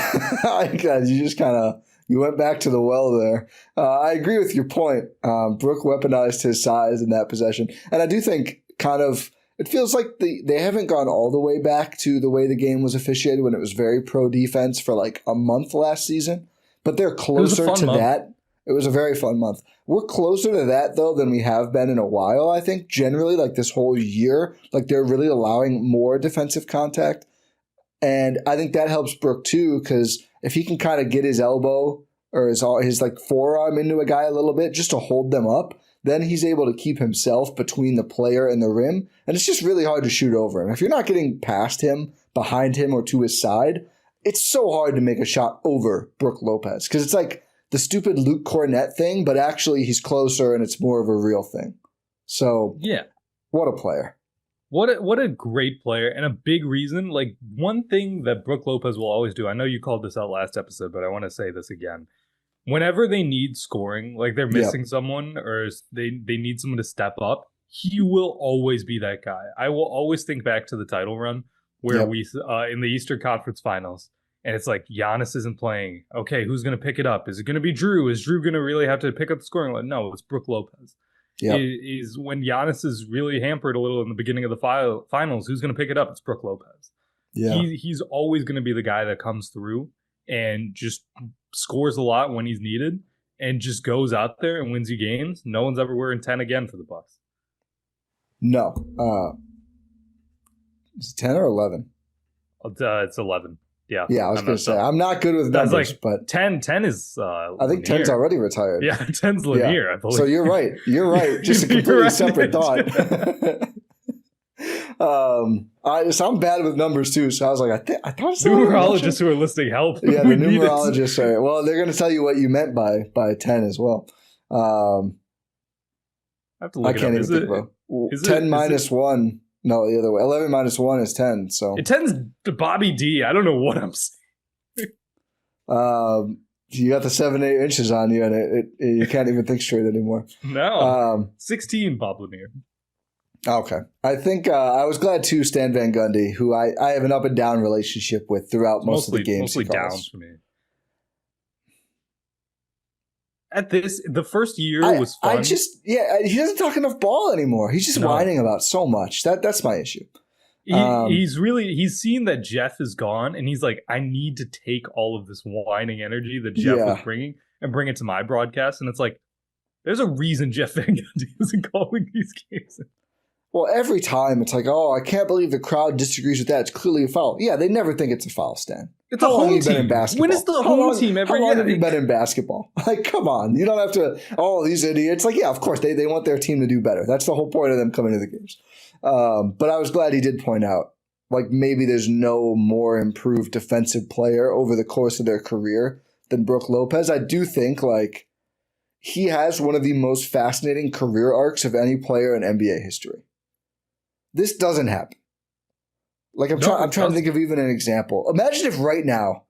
just kind of... You went back to the well there. I agree with your point. Brook weaponized his size in that possession. And I do think kind of... It feels like they haven't gone all the way back to the way the game was officiated when it was very pro-defense for like a month last season. But they're closer to that. It was a very fun month. We're closer to that, though, than we have been in a while, I think. Generally, like this whole year, like they're really allowing more defensive contact. And I think that helps Brook, too, because if he can kind of get his elbow or his like forearm into a guy a little bit just to hold them up, then he's able to keep himself between the player and the rim. And it's just really hard to shoot over him. If you're not getting past him, behind him, or to his side, it's so hard to make a shot over Brook Lopez. Because it's like the stupid Luke Cornett thing, but actually he's closer and it's more of a real thing. So, yeah, what a player. What a great player, and a big reason. Like, one thing that Brook Lopez will always do, I know you called this out last episode, but I want to say this again. Whenever they need scoring, like they're missing someone or they need someone to step up, he will always be that guy. I will always think back to the title run where we in the Eastern Conference Finals, and it's like Giannis isn't playing. Okay, who's going to pick it up? Is it going to be Drew? Is Drew going to really have to pick up the scoring? Like, no, it's Brook Lopez. Yep. Is when Giannis is really hampered a little in the beginning of the finals, who's going to pick it up? It's Brook Lopez. Yeah. He's always going to be the guy that comes through and just scores a lot when he's needed and just goes out there and wins you games. No one's ever wearing 10 again for the Bucks. No. Is it 10 or 11? It's 11. Yeah. Yeah, I was going to say. I'm not good with numbers, like, but 10 is I think 10's already retired. Yeah, 10's Lanier, I believe. So you're right. You're right. Just a completely separate thought. So I'm bad with numbers too. So I was like, I thought it's numerologists who are listening help. Yeah, the numerologists are. Well, they're going to tell you what you meant by 10 as well. I have to look I can't even think about 10 minus 1. No, the other way. 11 minus 1 is 10. So it tends to Bobby D. I don't know what I'm saying. You got the 7-8 inches on you, and you can't even think straight anymore. No. 16, Bob Lanier. Okay. I think I was glad too, Stan Van Gundy, who I have an up and down relationship with throughout most of the games. Mostly down for me. The first year was fun. He doesn't talk enough ball anymore. He's just whining about so much. That's my issue. He's seen that Jeff is gone, and he's like, I need to take all of this whining energy that Jeff was bringing and bring it to my broadcast. And it's like, there's a reason Jeff Van Gundy isn't calling these games. Well, every time it's like, oh, I can't believe the crowd disagrees with that. It's clearly a foul. Yeah, they never think it's a foul, Stan. It's a home team. Been in basketball? When is the home team ever? How long have you been in basketball? Like, come on. You don't have to, these idiots. Like, yeah, of course, they want their team to do better. That's the whole point of them coming to the games. But I was glad he did point out, like, maybe there's no more improved defensive player over the course of their career than Brook Lopez. I do think, like, he has one of the most fascinating career arcs of any player in NBA history. This doesn't happen. Like, I'm trying to think of even an example. Imagine if right now,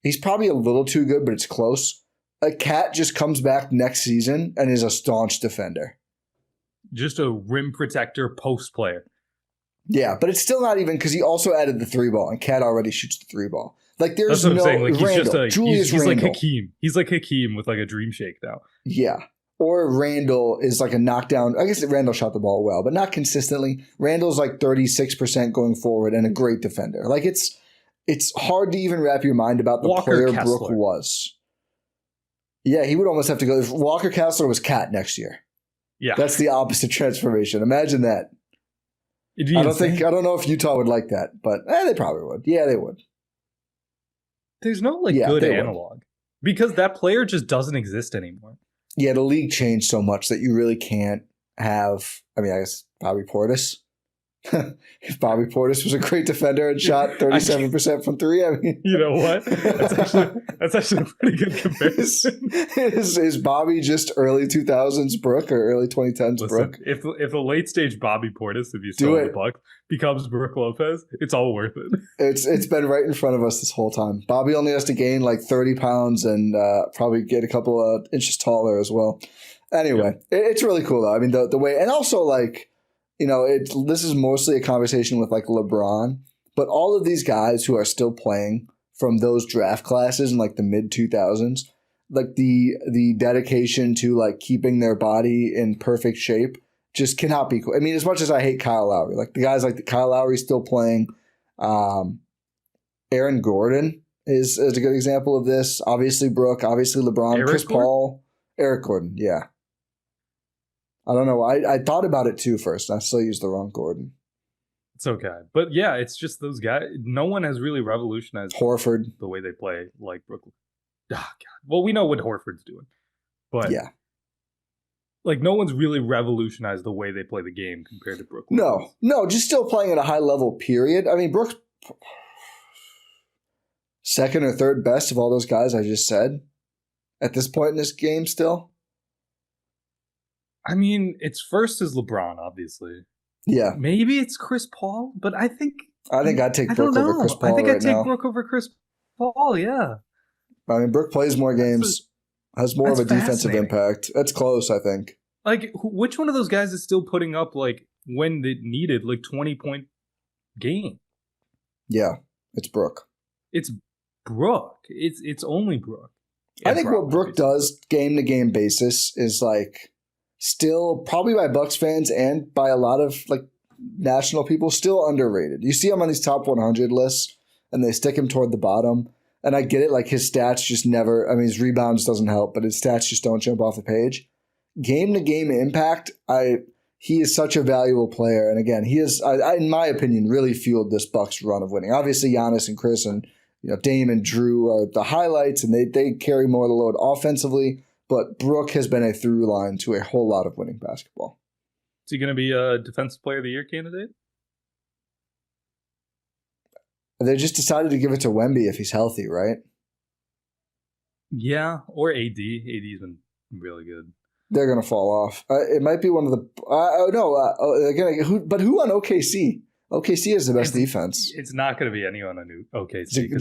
he's probably a little too good, but it's close. A Cat just comes back next season and is a staunch defender. Just a rim protector post player. Yeah, but it's still not even, because he also added the 3-ball, and Cat already shoots the 3-ball. Like, there's That's what I'm saying. Like, Randall, he's like Hakeem. He's like Hakeem with like a dream shake now. Yeah. Or Randall is like a knockdown. I guess Randall shot the ball well, but not consistently. Randall's like 36% going forward and a great defender. Like, it's hard to even wrap your mind about the player Kessler. Brook was. Yeah, he would almost have to go. If Walker Kessler was Cat next year. Yeah. That's the opposite transformation. Imagine that. I don't know if Utah would like that, but they probably would. Yeah, they would. There's no good analog because that player just doesn't exist anymore. Yeah, the league changed so much that you really can't have. I mean, I guess Bobby Portis. If Bobby Portis was a great defender and shot 37% from three, I mean, you know what? That's actually a pretty good comparison. Is Bobby just early 2000s Brook or early 2010s Brook? If a late stage Bobby Portis, if he's still in the Bucks, becomes Brook Lopez, it's all worth it. It's been right in front of us this whole time. Bobby only has to gain like 30 pounds and probably get a couple of inches taller as well. Anyway, it's really cool though. I mean, the way, and also like, you know, this is mostly a conversation with like LeBron, but all of these guys who are still playing from those draft classes in like the mid 2000s, like the dedication to like keeping their body in perfect shape just cannot be cool. I mean, as much as I hate Kyle Lowry, like the guys like Kyle Lowry still playing, Aaron Gordon is a good example of this. Obviously Brook, obviously LeBron, Chris Paul, Eric Gordon, yeah. I don't know. I thought about it too first. I still used the wrong Gordon. It's okay. But yeah, it's just those guys. No one has really revolutionized Horford, the way they play like Brooklyn. Oh, God. Well, we know what Horford's doing. But yeah, like no one's really revolutionized the way they play the game compared to Brooklyn. No, just still playing at a high level, period. I mean, Brook's second or third best of all those guys I just said at this point in this game still. I mean, it's first is LeBron, obviously. Yeah. Maybe it's Chris Paul, but I think I'd take Brook over Chris Paul. I think I'd take Brook over Chris Paul, yeah. I mean, Brook plays more games, has more of a defensive impact. That's close, I think. Like, which one of those guys is still putting up, like, when they needed, like, 20-point game? Yeah, it's Brook. It's Brook. It's only Brook. I think what Brook does game-to-game basis is, like, still, probably by Bucks fans and by a lot of like national people, still underrated. You see him on these top 100 lists, and they stick him toward the bottom. And I get it, like his stats just never. I mean, his rebounds doesn't help, but his stats just don't jump off the page. Game to game impact, he is such a valuable player, and again, he is, in my opinion, really fueled this Bucks run of winning. Obviously, Giannis and Khris and Dame and Drew are the highlights, and they carry more of the load offensively. But Brook has been a through line to a whole lot of winning basketball. Is he going to be a Defensive Player of the Year candidate? They just decided to give it to Wemby if he's healthy, right? Yeah, or AD. AD's been really good. They're going to fall off. It might be one of the again, who on OKC? OKC is the best defense. It's not going to be anyone on OKC.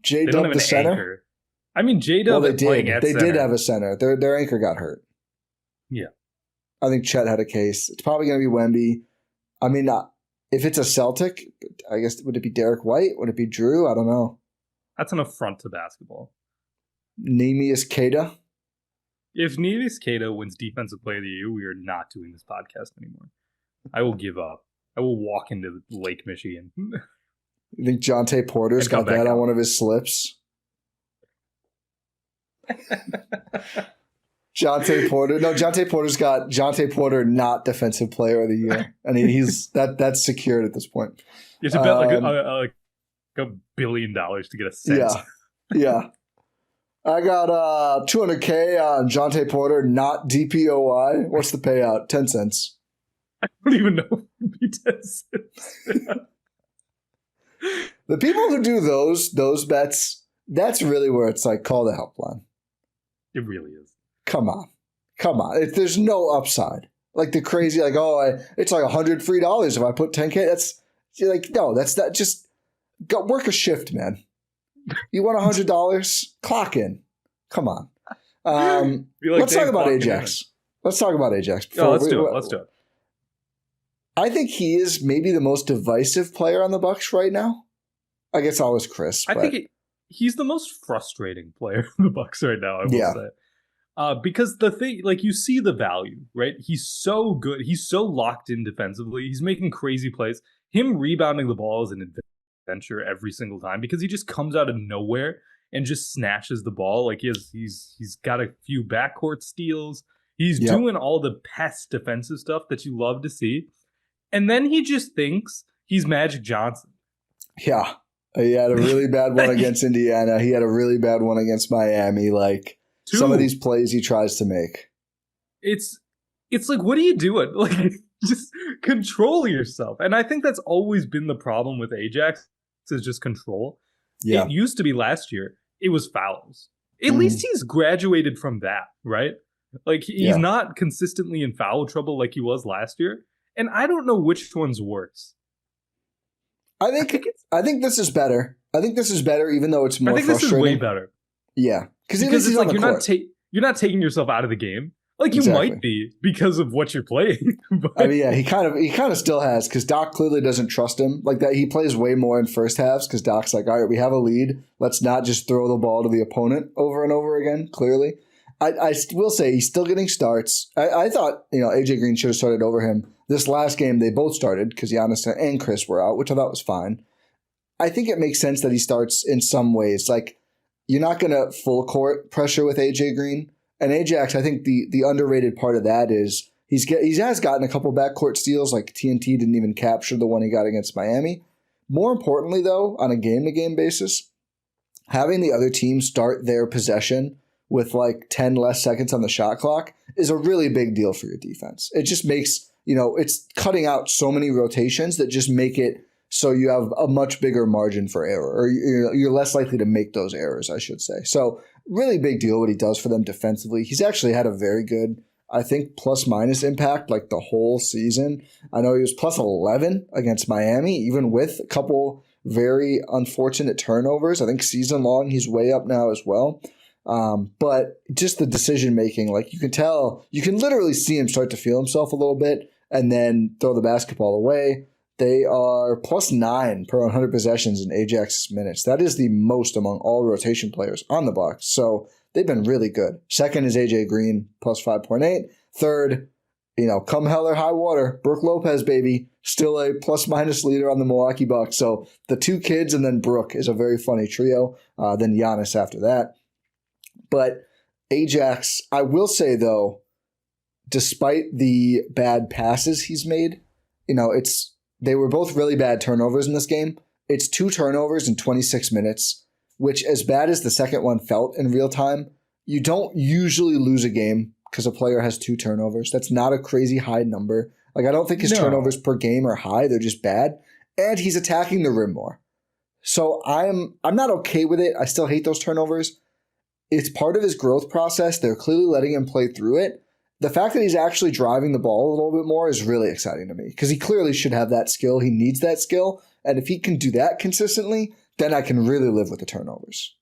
J-Dub, the center? Anchor. I mean, J-Dub playing at center. They did have a center. Their anchor got hurt. Yeah. I think Chet had a case. It's probably going to be Wemby. I mean, if it's a Celtic, I guess, would it be Derek White? Would it be Drew? I don't know. That's an affront to basketball. Neemias Queta. If Neemias Queta wins Defensive Player of the Year, we are not doing this podcast anymore. I will give up. I will walk into Lake Michigan. You think Jonte Porter's got that on one of his slips? Jonte Porter's got Jonte Porter not Defensive Player of the Year, and he's that's secured at this point. You have to bet like $1 billion to get a sense. Yeah. I got $200K on Jonte Porter, not DPOY. What's the payout? 10 cents. I don't even know if it would be 10 cents. The people who do those bets, that's really where it's like, call the helpline. It really is. Come on. There's no upside. Like the crazy, like, it's like $100 free if I put 10K. That's like, no, that's not just go work a shift, man. You want $100? Clock in. Come on. Let's talk about Ajax. Let's talk about Ajax. Let's do it. I think he is maybe the most divisive player on the Bucks right now. I guess always Khris. I think he's the most frustrating player in the Bucks right now, I will say. Because the thing, like, you see the value, right? He's so good. He's so locked in defensively. He's making crazy plays. Him rebounding the ball is an adventure every single time because he just comes out of nowhere and just snatches the ball. Like he's got a few backcourt steals. He's doing all the pest defensive stuff that you love to see. And then he just thinks he's Magic Johnson. Yeah. He had a really bad one against Indiana. He had a really bad one against Miami. Like some of these plays he tries to make. It's like, what are you doing? Like, just control yourself. And I think that's always been the problem with Ajax is just control. Yeah. It used to be last year. It was fouls. At least he's graduated from that, right? Like he's not consistently in foul trouble like he was last year. And I don't know which one's worse. I think this is better. I think this is better, even though it's more frustrating. This is way better. Yeah. Because it's like you're not taking yourself out of the game. Like you might be because of what you're playing. But I mean, yeah, he kind of still has because Doc clearly doesn't trust him like that. He plays way more in first halves because Doc's like, all right, we have a lead. Let's not just throw the ball to the opponent over and over again. Clearly, I will say he's still getting starts. I thought AJ Green should have started over him. This last game they both started because Giannis and Khris were out, which I thought was fine. I think it makes sense that he starts in some ways. Like you're not going to full court pressure with AJ Green. And Ajax, I think the underrated part of that is he has gotten a couple backcourt steals, like TNT didn't even capture the one he got against Miami. More importantly, though, on a game-to-game basis, having the other team start their possession with like 10 less seconds on the shot clock is a really big deal for your defense. It just makes, it's cutting out so many rotations that just make it so you have a much bigger margin for error, or you're less likely to make those errors, I should say. So really big deal what he does for them defensively. He's actually had a very good, I think, plus-minus impact like the whole season. I know he was plus 11 against Miami, even with a couple very unfortunate turnovers. I think season-long he's way up now as well. But just the decision-making, like you can literally see him start to feel himself a little bit and then throw the basketball away. They are plus 9 per 100 possessions in Ajax's minutes. That is the most among all rotation players on the Bucks. So they've been really good. Second is AJ Green, plus 5.8. Third, come hell or high water, Brook Lopez, baby, still a plus-minus leader on the Milwaukee Bucks. So the two kids and then Brook is a very funny trio. Then Giannis after that. But Ajax, I will say, though, despite the bad passes he's made, they were both really bad turnovers in this game. It's 2 turnovers in 26 minutes, which as bad as the second one felt in real time, you don't usually lose a game because a player has 2 turnovers. That's not a crazy high number. Like I don't think his turnovers per game are high. They're just bad. And he's attacking the rim more. So I'm not okay with it. I still hate those turnovers. It's part of his growth process. They're clearly letting him play through it. the fact that he's actually driving the ball a little bit more is really exciting to me because he clearly should have that skill. He needs that skill. And if he can do that consistently, then I can really live with the turnovers.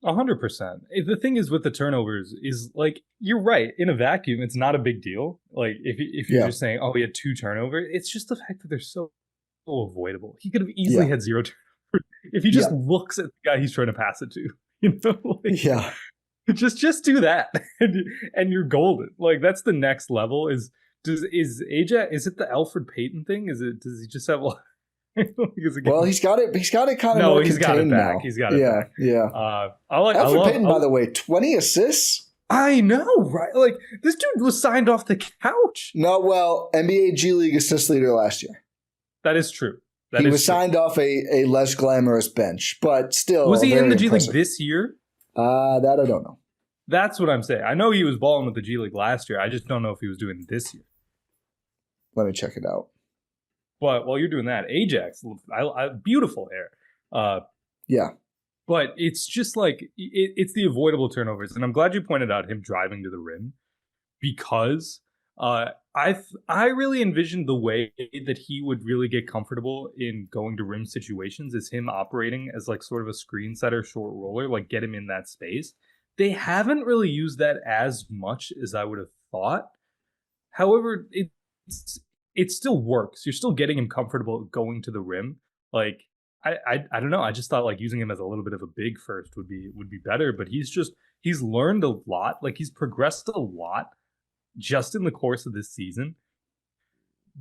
100%. The thing is with the turnovers is like, you're right. In a vacuum, it's not a big deal. Like if you're just saying, oh, he had 2 turnovers, it's just the fact that they're so avoidable. He could have easily had 0 turnovers if he just looks at the guy he's trying to pass it to. You know? Like, just do that and you're golden. Like that's the next level. Is Ajax, is it the Alfred Payton thing? Does he just have well, he's got it kind of more contained now. He's got it back. Yeah. Alfred Payton, by the way, 20 assists. I know, right? Like this dude was signed off the couch. No, well, NBA G League assist leader last year. That is true. He was signed off a less glamorous bench, but still. Was he in the G League this year? That I don't know. That's what I'm saying. I know he was balling with the G League last year. I just don't know if he was doing it this year. Let me check it out. But while you're doing that, Ajax, beautiful hair. Yeah. But it's just like, it's the avoidable turnovers. And I'm glad you pointed out him driving to the rim because I really envisioned the way that he would really get comfortable in going to rim situations is him operating as like sort of a screen setter, short roller, like get him in that space. They haven't really used that as much as I would have thought. However, it still works. You're still getting him comfortable going to the rim. Like I don't know. I just thought like using him as a little bit of a big first would be better. But he's learned a lot. Like he's progressed a lot just in the course of this season.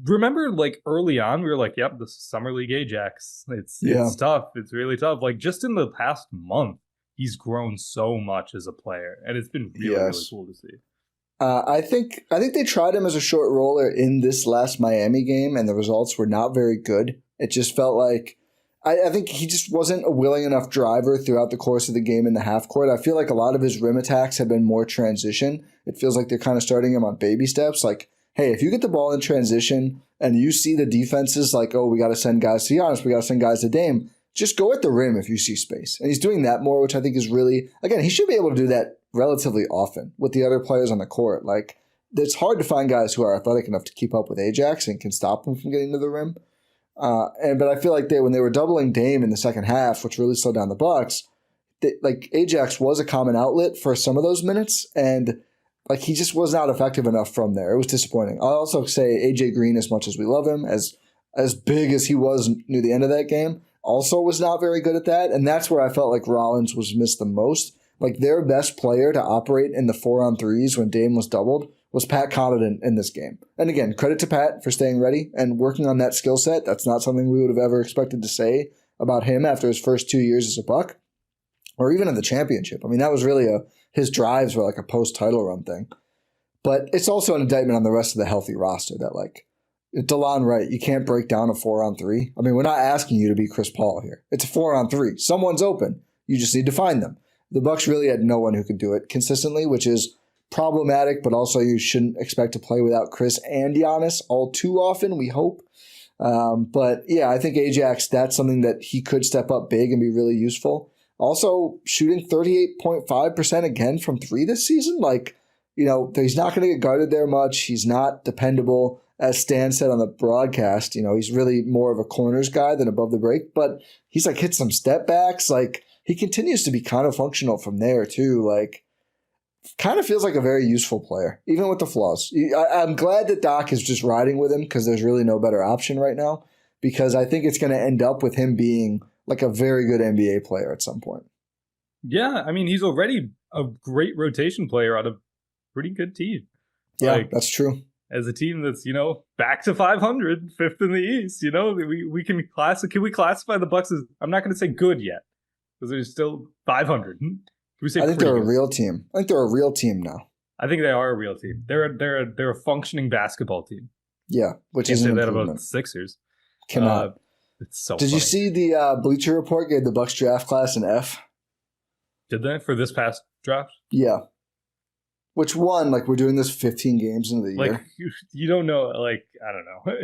Remember, like early on, we were like, "Yep, this is Summer League Ajax. It's tough. It's really tough." Like just in the past month, he's grown so much as a player, and it's been really cool to see. I think they tried him as a short roller in this last Miami game, and the results were not very good. It just felt like I think he just wasn't a willing enough driver throughout the course of the game in the half court. I feel like a lot of his rim attacks have been more transition. It feels like they're kind of starting him on baby steps. Like, hey, if you get the ball in transition and you see the defenses like, oh, we got to send guys to Giannis, we got to send guys to Dame, just go at the rim if you see space. And he's doing that more, which I think is really, again, he should be able to do that relatively often with the other players on the court. Like, it's hard to find guys who are athletic enough to keep up with Ajax and can stop him from getting to the rim. But I feel like when they were doubling Dame in the second half, which really slowed down the Bucks, Ajax was a common outlet for some of those minutes, and like he just was not effective enough from there. It was disappointing. I'll also say AJ Green, as much as we love him, as big as he was near the end of that game, also was not very good at that, and that's where I felt like Rollins was missed the most. Like their best player to operate in the 4-on-3s when Dame was doubled was Pat Connaughton in this game. And again, credit to Pat for staying ready and working on that skill set. That's not something we would have ever expected to say about him after his first 2 years as a Buck, or even in the championship. I mean, that was really his drives were like a post-title run thing. But it's also an indictment on the rest of the healthy roster that like, DeLon Wright, you can't break down a 4-on-3. I mean, we're not asking you to be Chris Paul here. It's a 4-on-3. Someone's open. You just need to find them. The Bucks really had no one who could do it consistently, which is problematic, but also you shouldn't expect to play without Khris and Giannis all too often, we hope. But yeah, I think Ajax, that's something that he could step up big and be really useful. Also, shooting 38.5% again from 3 this season. Like, you know, he's not going to get guarded there much. He's not dependable. As Stan said on the broadcast, you know, he's really more of a corners guy than above the break, but he's like hit some step backs. Like, he continues to be kind of functional from there too. Like, kind of feels like a very useful player, even with the flaws. I'm glad that Doc is just riding with him because there's really no better option right now, because I think it's going to end up with him being like a very good NBA player at some point. Yeah, I mean, he's already a great rotation player on a pretty good team. Yeah, like, that's true. As a team that's, you know, back to 500, 5th in the East, you know, can we classify the Bucks as, I'm not going to say good yet, because they're still 500. I think they're a real team. I think they're a real team now. I think they are a real team. They're a functioning basketball team. Yeah, which is an that improvement. about the Sixers. Cannot. It's so. Did funny. you see the Bleacher Report gave the Bucks draft class an F? Did they for this past draft? Yeah. Which one? Like, we're doing this 15 games into the year. Like, you don't know. Like, I don't know.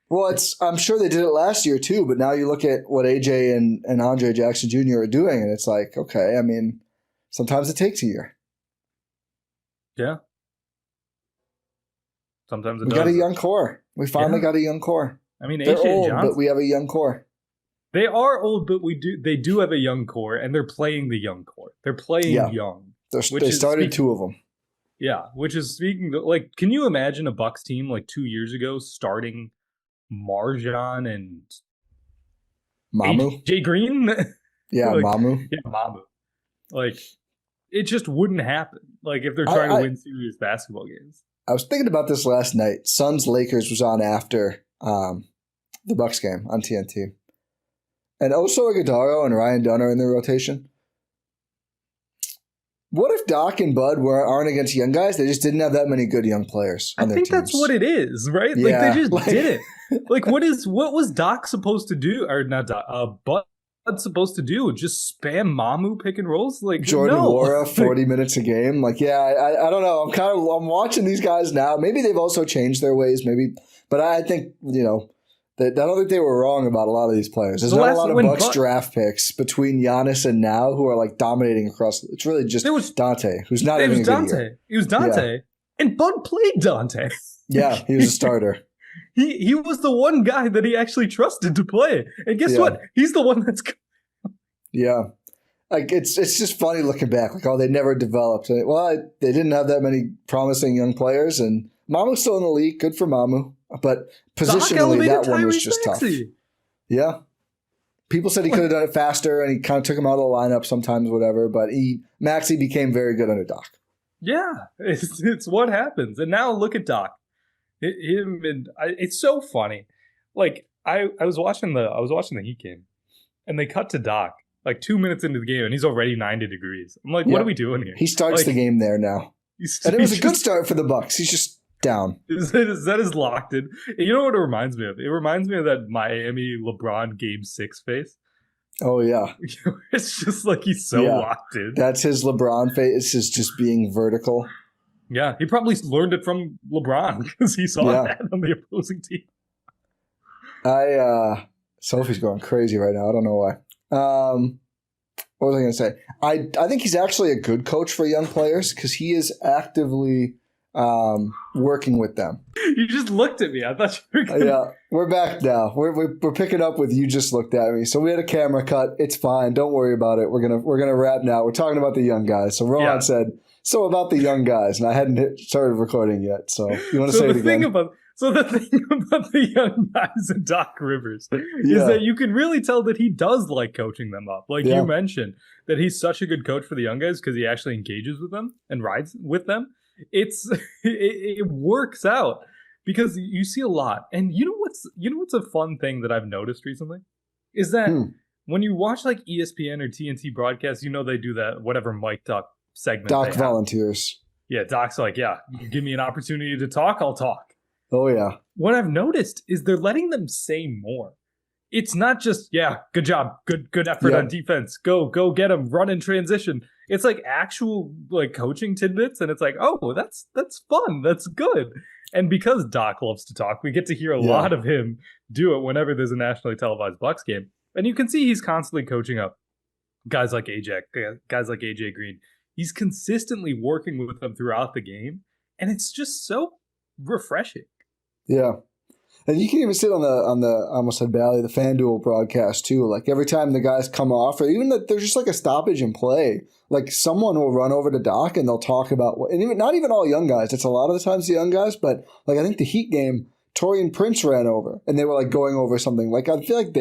Well, I'm sure they did it last year too, but now you look at what AJ and Andre Jackson Jr. are doing, and it's like, okay, I mean, sometimes it takes a year. Yeah. Sometimes it we does. got a young core. We finally got a young core. I mean, they're AJ old, Johnson, but we have a young core. They are old, but they do have a young core, and they're playing the young core. They're playing young. They started two of them. Yeah, which is speaking like, can you imagine a Bucks team like 2 years ago starting MarJon and Mamu? AJ Green? Yeah, like, Mamu. Yeah, Mamu. Like, it just wouldn't happen. Like, if they're trying to win serious basketball games. I was thinking about this last night. Suns-Lakers was on after the Bucks game on TNT. And Oso Ighodaro and Ryan Dunn are in the rotation. What if Doc and Bud aren't against young guys? They just didn't have that many good young players on their teams. I think that's what it is, right? Yeah, like, they just did it. Like, what was Doc supposed to do? Or not Doc, Bud supposed to do? Just spam Mamu pick and rolls? Like, Jordan Nwora, 40 minutes a game. Like, yeah, I don't know. I'm watching these guys now. Maybe they've also changed their ways, but I think, I don't think they were wrong about a lot of these players. There's not a lot of Bucks draft picks between Giannis and now who are like dominating across. It's really just Dante, who's not even a good year. It was Dante, and Bud played Dante. Yeah, he was a starter. He was the one guy that he actually trusted to play, and guess what? He's the one that's. Yeah, like it's just funny looking back. Like, they never developed. Well, they didn't have that many promising young players, and Mamu's still in the league. Good for Mamu. But positionally, that one was just tough. Yeah. People said he could have done it faster, and he kind of took him out of the lineup sometimes, whatever. But Maxey became very good under Doc. Yeah, it's what happens. And now look at Doc. It's so funny. Like, I was watching the Heat game, and they cut to Doc like 2 minutes into the game, and he's already 90 degrees. I'm like, what are we doing here? He starts the game there now, and it was a good start for the Bucks. He's just down. That is locked in. You know what it reminds me of? It reminds me of that Miami LeBron Game 6 face. Oh, yeah. It's just like he's so locked in. That's his LeBron face, is just being vertical. Yeah, he probably learned it from LeBron because he saw that on the opposing team. Sophie's going crazy right now. I don't know why. What was I going to say? I think he's actually a good coach for young players because he is actively working with them. You just looked at me. I thought you were gonna... Yeah, we're back now. We're picking up with you just looked at me. So we had a camera cut. It's fine. Don't worry about it. We're gonna wrap now. We're talking about the young guys. So Rohan said, so about the young guys, and I hadn't started recording yet. So you want to say it again? The thing about the young guys and Doc Rivers is that you can really tell that he does like coaching them up. Like you mentioned, that he's such a good coach for the young guys because he actually engages with them and rides with them. It works out because you see a lot. And you know what's a fun thing that I've noticed recently is that when you watch like ESPN or TNT broadcasts, they do that whatever mic talk segment. Doc volunteers. Yeah, Doc's like, you give me an opportunity to talk, I'll talk. Oh yeah. What I've noticed is they're letting them say more. It's not just, good job, good effort on defense. Go get them, run in transition. It's like actual like coaching tidbits, and it's like, oh, that's fun, that's good. And because Doc loves to talk, we get to hear a lot of him do it whenever there's a nationally televised Bucks game. And you can see he's constantly coaching up guys like AJ Green. He's consistently working with them throughout the game, and it's just so refreshing. Yeah. And you can even sit on the I almost said Bally, the FanDuel broadcast too. Like every time the guys come off, or even that there's just like a stoppage in play, like someone will run over to Doc and they'll talk about and even not even all young guys. It's a lot of the times the young guys, but like I think the Heat game, Torian Prince ran over and they were like going over something. Like I feel like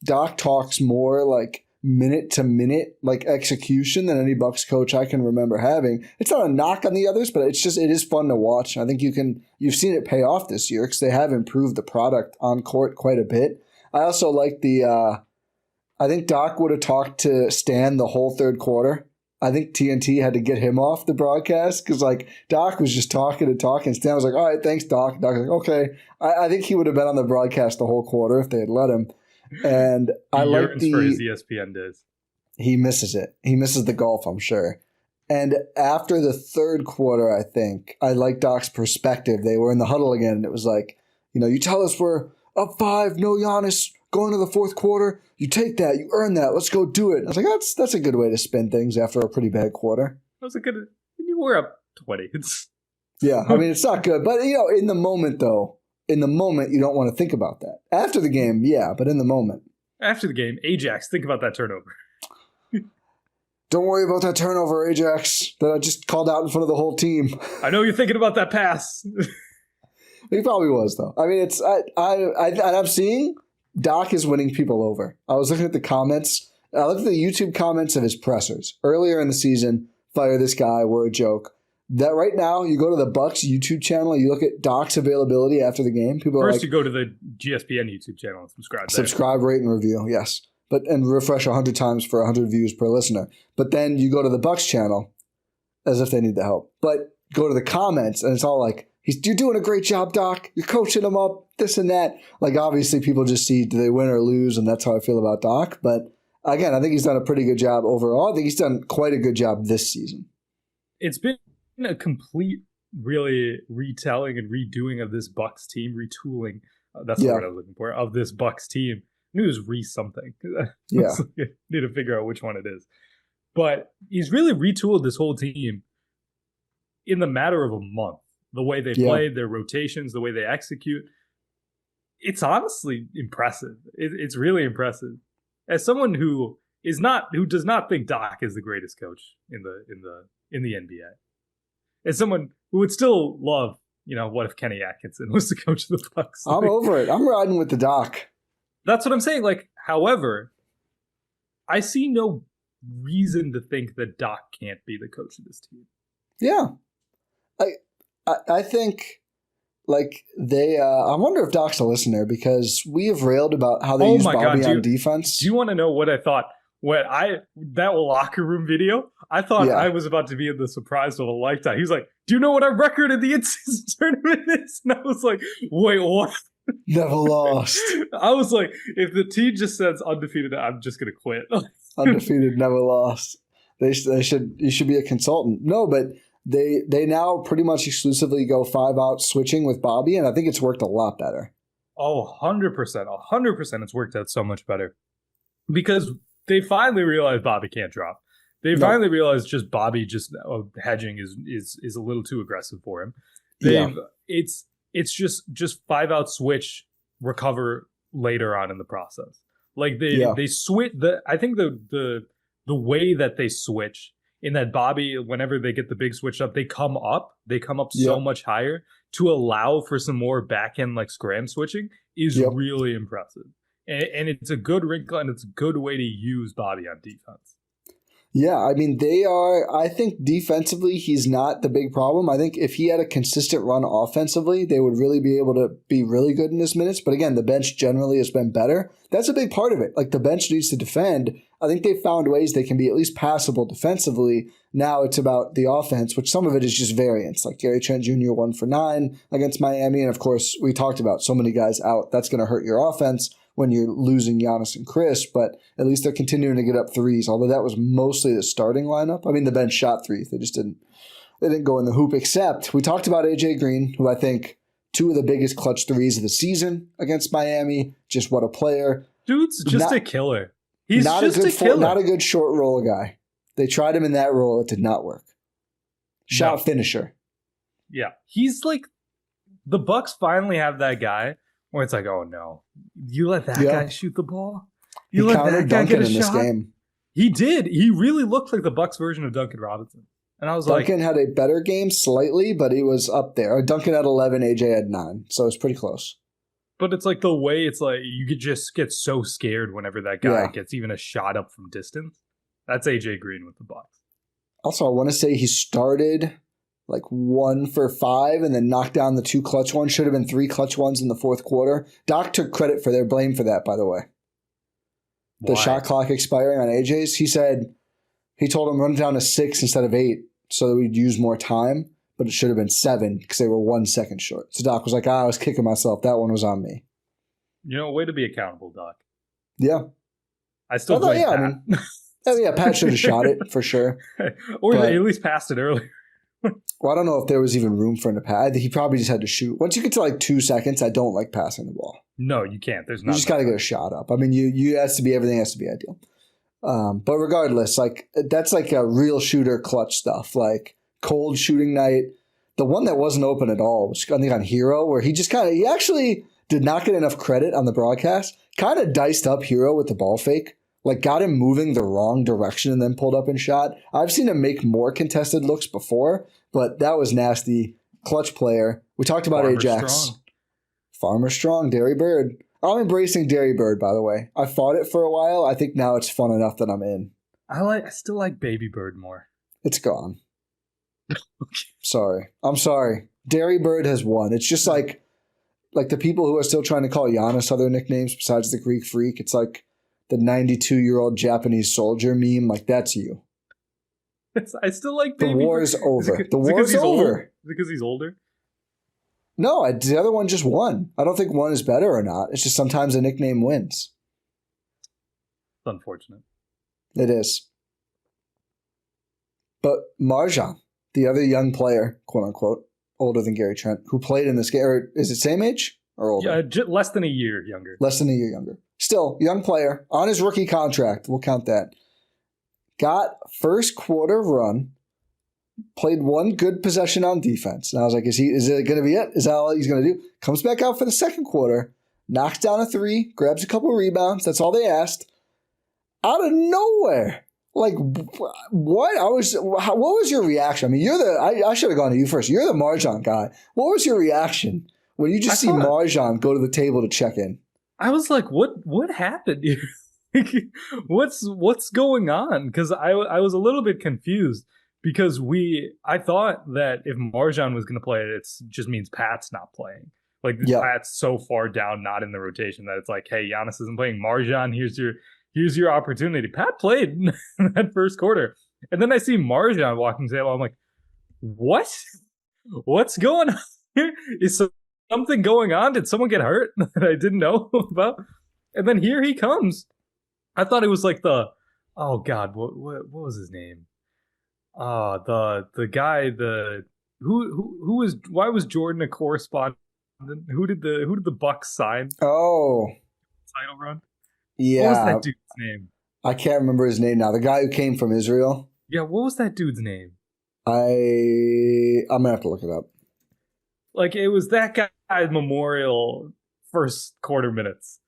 Doc talks more like minute to minute like execution than any Bucks coach I can remember having. It's not a knock on the others, but it is fun to watch. I think you've seen it pay off this year because they have improved the product on court quite a bit. I also like I think Doc would have talked to Stan the whole third quarter. I think TNT had to get him off the broadcast because like Doc was just talking and talking. Stan was like, all right, thanks, Doc. Doc was like, okay. I think he would have been on the broadcast the whole quarter if they had let him. And I like for his ESPN days. He misses it. He misses the golf, I'm sure. And after the third quarter, I think, I like Doc's perspective. They were in the huddle again, and it was like, you tell us we're up 5, no Giannis, going to the fourth quarter. You take that. You earn that. Let's go do it. And I was like, that's a good way to spin things after a pretty bad quarter. That was a good – you were up 20. It's Yeah, I mean, it's not good. But, in the moment, though, you don't want to think about that. After the game, yeah, but in the moment. After the game, Ajax, think about that turnover. Don't worry about that turnover, Ajax, that I just called out in front of the whole team. I know you're thinking about that pass. He probably was, though. I mean, I'm seeing Doc is winning people over. I was looking at the comments. I looked at the YouTube comments of his pressers. Earlier in the season, fire this guy, we're a joke. That right now, you go to the Bucks YouTube channel, you look at Doc's availability after the game. People First, are like, you go to the GSPN YouTube channel and subscribe. Subscribe, rate, and review, yes. And refresh 100 times for 100 views per listener. But then you go to the Bucks channel as if they need the help. But go to the comments, and it's all like, you're doing a great job, Doc. You're coaching them up, this and that. Like, obviously, people just see, do they win or lose, and that's how I feel about Doc. But again, I think he's done a pretty good job overall. I think he's done quite a good job this season. It's been a complete, really retelling and redoing of this Bucks team, retooling. That's the word I was looking for, of this Bucks team. I knew it was re-something. Yeah. I need to figure out which one it is. But he's really retooled this whole team in the matter of a month. The way they play, their rotations, the way they execute. It's honestly impressive. It's really impressive. As someone who does not think Doc is the greatest coach in the NBA. As someone who would still love, what if Kenny Atkinson was the coach of the Bucks? I'm over it. I'm riding with the Doc. That's what I'm saying. However, I see no reason to think that Doc can't be the coach of this team. Yeah. I think, I wonder if Doc's a listener, because we have railed about how they use Bobby on defense. Do you want to know what I thought? That locker room video, I thought I was about to be in the surprise of a lifetime. He was like, do you know what our record in the in-season tournament is? And I was like, wait, what? Never lost. I was like, if the team just says undefeated, I'm just going to quit. Undefeated, never lost. You should be a consultant. No, but they now pretty much exclusively go 5-out switching with Bobby, and I think it's worked a lot better. Oh, 100%. 100% it's worked out so much better. Because they finally realized Bobby can't drop. They finally realized just Bobby hedging is a little too aggressive for him. It's just 5-out switch, recover later on in the process. They switch I think the way that they switch, in that Bobby, whenever they get the big switch up, they come up so much higher to allow for some more back end scram switching is really impressive. And it's a good wrinkle, and it's a good way to use Bobby on defense. Yeah, I mean, I think defensively, he's not the big problem. I think if he had a consistent run offensively, they would really be able to be really good in his minutes. But again, the bench generally has been better. That's a big part of it. The bench needs to defend. I think they've found ways they can be at least passable defensively. Now it's about the offense, which some of it is just variance. Gary Trent Jr. 1 for 9 against Miami. And of course, we talked about so many guys out. That's going to hurt your offense when you're losing Giannis and Khris, but at least they're continuing to get up threes, although that was mostly the starting lineup. I mean, the bench shot threes. They didn't go in the hoop, except we talked about AJ Green, who I think 2 of the biggest clutch threes of the season against Miami. Just what a player. Dude's just a killer. He's not just a killer. Not a good short roll guy. They tried him in that role. It did not work. Shot finisher. Yeah. He's the Bucks finally have that guy where it's oh no, you let that guy shoot the ball? You let that guy get a shot? This game. He did. He really looked like the Bucks version of Duncan Robinson. And I was Duncan had a better game slightly, but he was up there. Duncan had 11, AJ had 9, so it's pretty close. But it's the way you could just get so scared whenever that guy gets even a shot up from distance. That's AJ Green with the Bucks. Also, I want to say he started 1 for 5 and then knocked down the 2 clutch ones. Should have been 3 clutch ones in the fourth quarter. Doc took credit for their blame for that, by the way. The shot clock expiring on AJ's. He told him run it down to 6 instead of 8 so that we'd use more time, but it should have been 7 because they were 1 second short. So Doc was I was kicking myself. That one was on me. Way to be accountable, Doc. Yeah. I still blame Pat. Pat should have shot it for sure. Or they at least passed it earlier. Well, I don't know if there was even room for him to pass. He probably just had to shoot. Once you get to 2 seconds, I don't like passing the ball. No, you can't. You just got to get a shot up. I mean, everything has to be ideal. But regardless, that's a real shooter clutch stuff. Cold shooting night. The one that wasn't open at all was, I think, on Hero, where he actually did not get enough credit on the broadcast. Kind of diced up Hero with the ball fake. Like, got him moving the wrong direction and then pulled up and shot. I've seen him make more contested looks before, but that was nasty. Clutch player. We talked about Farmer Ajax. Strong. Farmer Strong, Derry Bird. I'm embracing Derry Bird, by the way. I fought it for a while. I think now it's fun enough that I'm in. I still like Baby Bird more. It's gone. Sorry. I'm sorry. Derry Bird has won. It's just like the people who are still trying to call Giannis other nicknames besides the Greek Freak. It's like the 92-year-old Japanese soldier meme. Like, that's you. I still like Baby Bird. The war is over. The war is over. Is it because he's older? No, the other one just won. I don't think one is better or not. It's just sometimes a nickname wins. It's unfortunate. It is. But MarJon, the other young player, quote unquote, older than Gary Trent, who played in this game, or is it same age or older? Yeah, less than a year younger. Less than a year younger. Still, young player on his rookie contract. We'll count that. Got first quarter run, played one good possession on defense. And I was like, is it going to be it? Is that all he's going to do? Comes back out for the second quarter, knocks down a three, grabs a couple rebounds. That's all they asked. Out of nowhere. Like, what? What was your reaction? I mean, I should have gone to you first. You're the MarJon guy. What was your reaction when you just see MarJon go to the table to check in? I was like, what happened here? What's going on? Because I was a little bit confused because I thought that if MarJon was going to play it just means Pat's not playing. Like, Pat's so far down, not in the rotation, that it's like, hey, Giannis isn't playing. MarJon, here's your opportunity. Pat played in that first quarter. And then I see MarJon walking to the table. I'm like, what? What's going on here? Is something going on? Did someone get hurt that I didn't know about? And then here he comes. I thought it was like oh God, what was his name? The guy, why was Jordan a correspondent? Who did the Bucks sign? Oh, title run. Yeah. What was that dude's name? I can't remember his name now. The guy who came from Israel. Yeah, what was that dude's name? I'm gonna have to look it up. Like, it was that guy's memorial first quarter minutes.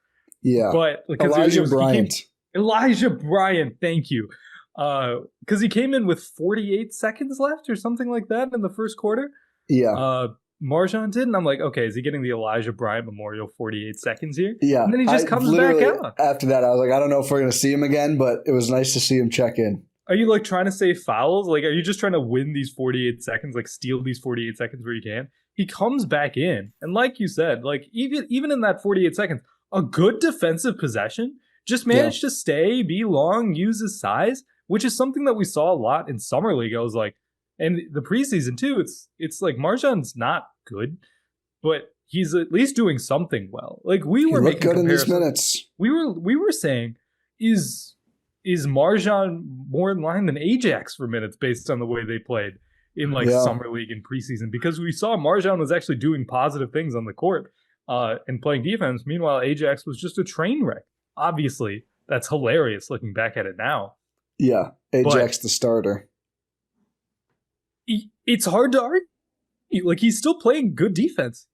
Yeah. But Elijah Bryant. Elijah Bryant, thank you. Because he came in with 48 seconds left or something like that in the first quarter. Yeah. MarJon did, and I'm like, okay, is he getting the Elijah Bryant memorial 48 seconds here? Yeah. And then he just comes back out. After that, I was like, I don't know if we're going to see him again, but it was nice to see him check in. Are you, like, trying to save fouls? Like, are you just trying to win these 48 seconds, like, steal these 48 seconds where you can? He comes back in, and like you said, like, even in that 48 seconds, a good defensive possession, just managed to stay, be long, use his size, which is something that we saw a lot in Summer League. I was like, and the preseason too, it's like MarJon's not good, but he's at least doing something well. Like, we were making good in these minutes. We were saying, is MarJon more in line than Ajax for minutes based on the way they played in Summer League and preseason? Because we saw MarJon was actually doing positive things on the court and playing defense. Meanwhile, Ajax was just a train wreck. Obviously, that's hilarious looking back at it now. Yeah, Ajax the starter. It's hard to argue. Like, he's still playing good defense.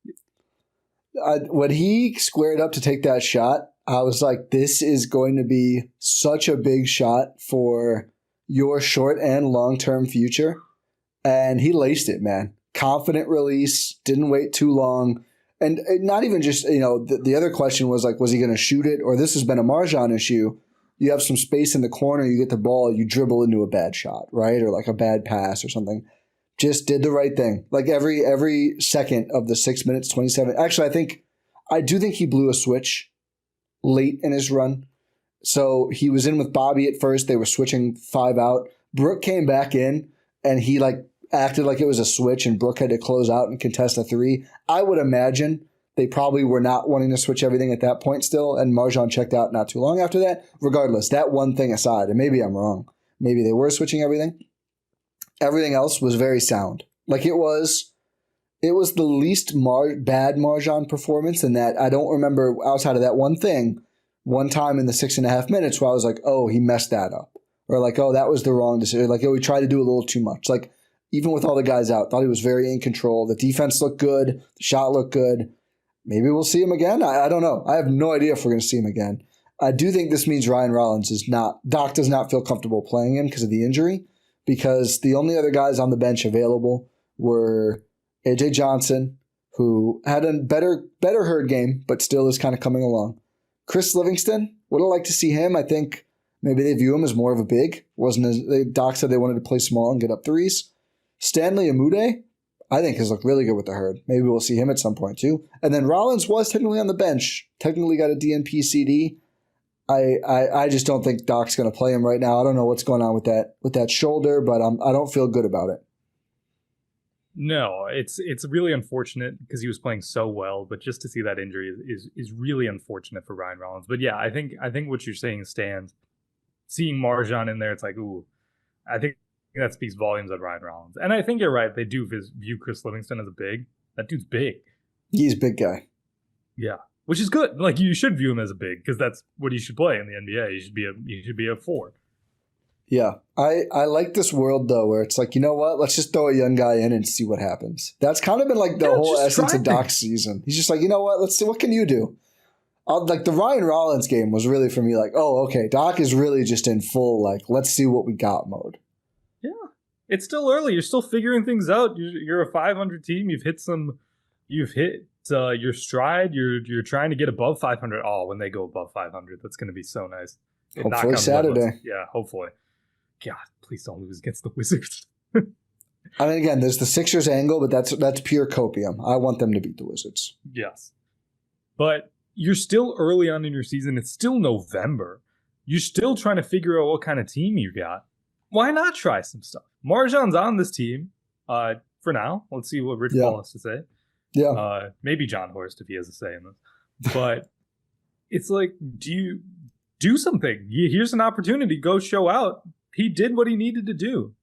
When he squared up to take that shot, I was like, this is going to be such a big shot for your short and long-term future. And he laced it, man. Confident release, didn't wait too long. And not even just, the other question was like, was he going to shoot it? Or this has been a MarJon issue. You have some space in the corner, you get the ball, you dribble into a bad shot, right? Or like a bad pass or something. Just did the right thing. Like every second of the 6 minutes, 27. Actually, I do think he blew a switch late in his run. So he was in with Bobby at first. They were switching 5 out. Brook came back in and he acted like it was a switch and Brook had to close out and contest a 3. I would imagine they probably were not wanting to switch everything at that point still, and MarJon checked out not too long after that. Regardless, that one thing aside, and maybe I'm wrong, maybe they were switching everything. Everything else was very sound. Like, it was the least bad MarJon performance in that I don't remember, outside of that one thing, one time in the 6.5 minutes where I was like, oh, he messed that up. Or like, oh, that was the wrong decision. Like, oh, we tried to do a little too much. Like, even with all the guys out. Thought he was very in control. The defense looked good. The shot looked good. Maybe we'll see him again. I don't know. I have no idea if we're going to see him again. I do think this means Ryan Rollins Doc does not feel comfortable playing him because of the injury, because the only other guys on the bench available were AJ Johnson, who had a better Hurd game, but still is kind of coming along. Khris Livingston, would have liked to see him. I think maybe they view him as more of a big. Doc said they wanted to play small and get up threes. Stanley Umude, I think has looked really good with the Hurd. Maybe we'll see him at some point too. And then Rollins was technically on the bench, technically got a DNP CD. I just don't think Doc's going to play him right now. I don't know what's going on with that shoulder, but I don't feel good about it. No, it's really unfortunate because he was playing so well, but just to see that injury is really unfortunate for Ryan Rollins. But yeah, I think what you're saying stands. Seeing MarJon in there, it's like, ooh, I think that speaks volumes on Ryan Rollins. And I think you're right. They do view Khris Livingston as a big. That dude's big. He's a big guy. Yeah, which is good. Like, you should view him as a big because that's what he should play in the NBA. He should be a 4. Yeah, I like this world though, where it's like, you know what? Let's just throw a young guy in and see what happens. That's kind of been like the whole essence of Doc's season. He's just like, you know what? Let's see, what can you do? Like the Ryan Rollins game was really for me like, oh, okay, Doc is really just in full like, let's see what we got mode. Yeah, it's still early. You're still figuring things out. You're a 500 team. You've hit your stride. You're trying to get above 500. Oh, when they go above 500, that's going to be so nice. Hopefully Saturday. Yeah, hopefully. God, please don't lose against the Wizards. I mean, again, there's the Sixers angle, but that's pure copium. I want them to beat the Wizards. Yes, but you're still early on in your season. It's still November. You're still trying to figure out what kind of team you got. Why not try some stuff? MarJon's on this team for now. Let's see what Rich Paul has to say. Yeah. Maybe John Horst if he has a say in this. But it's like, do something. Here's an opportunity. Go show out. He did what he needed to do.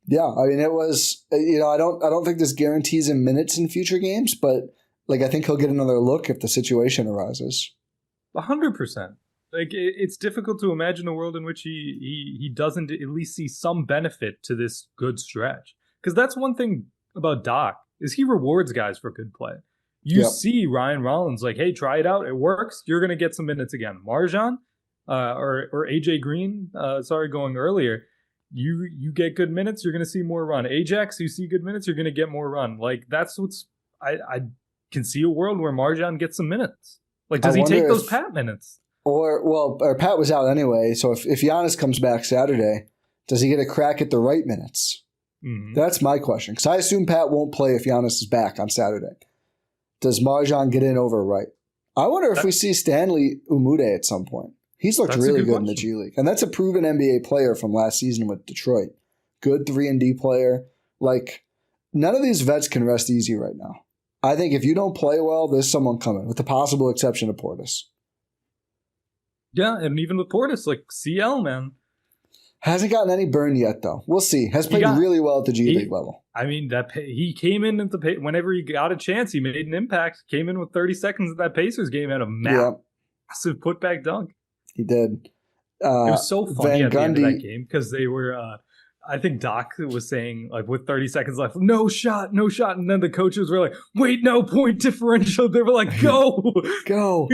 Yeah, I mean, it was, I don't think this guarantees him minutes in future games, but like, I think he'll get another look if the situation arises. 100%. Like, it's difficult to imagine a world in which he doesn't at least see some benefit to this good stretch. Because that's one thing about Doc, is he rewards guys for good play. You see Ryan Rollins like, hey, try it out. It works. You're going to get some minutes again. MarJon or AJ Green, going earlier, you get good minutes, you're going to see more run. Ajax, you see good minutes, you're going to get more run. Like, that's what's I can see a world where MarJon gets some minutes. Like, does he take those Pat minutes? Or Pat was out anyway, so if Giannis comes back Saturday, does he get a crack at the right minutes? Mm-hmm. That's my question, because I assume Pat won't play if Giannis is back on Saturday. Does MarJon get in over right? I wonder if we see Stanley Umude at some point. He's looked really good in the G League. And that's a proven NBA player from last season with Detroit. Good 3-and-D player. Like, none of these vets can rest easy right now. I think if you don't play well, there's someone coming, with the possible exception of Portis. Yeah, and even with Portis, like, CL, man. Hasn't gotten any burn yet, though. We'll see. Has played really well at the G League level. I mean, he came in at whenever he got a chance, he made an impact. Came in with 30 seconds in that Pacers game, had a massive putback dunk. He did. It was so funny at the end of that game because they were, I think Doc was saying, like, with 30 seconds left, no shot. And then the coaches were like, wait, no, point differential. They were like, go. Go.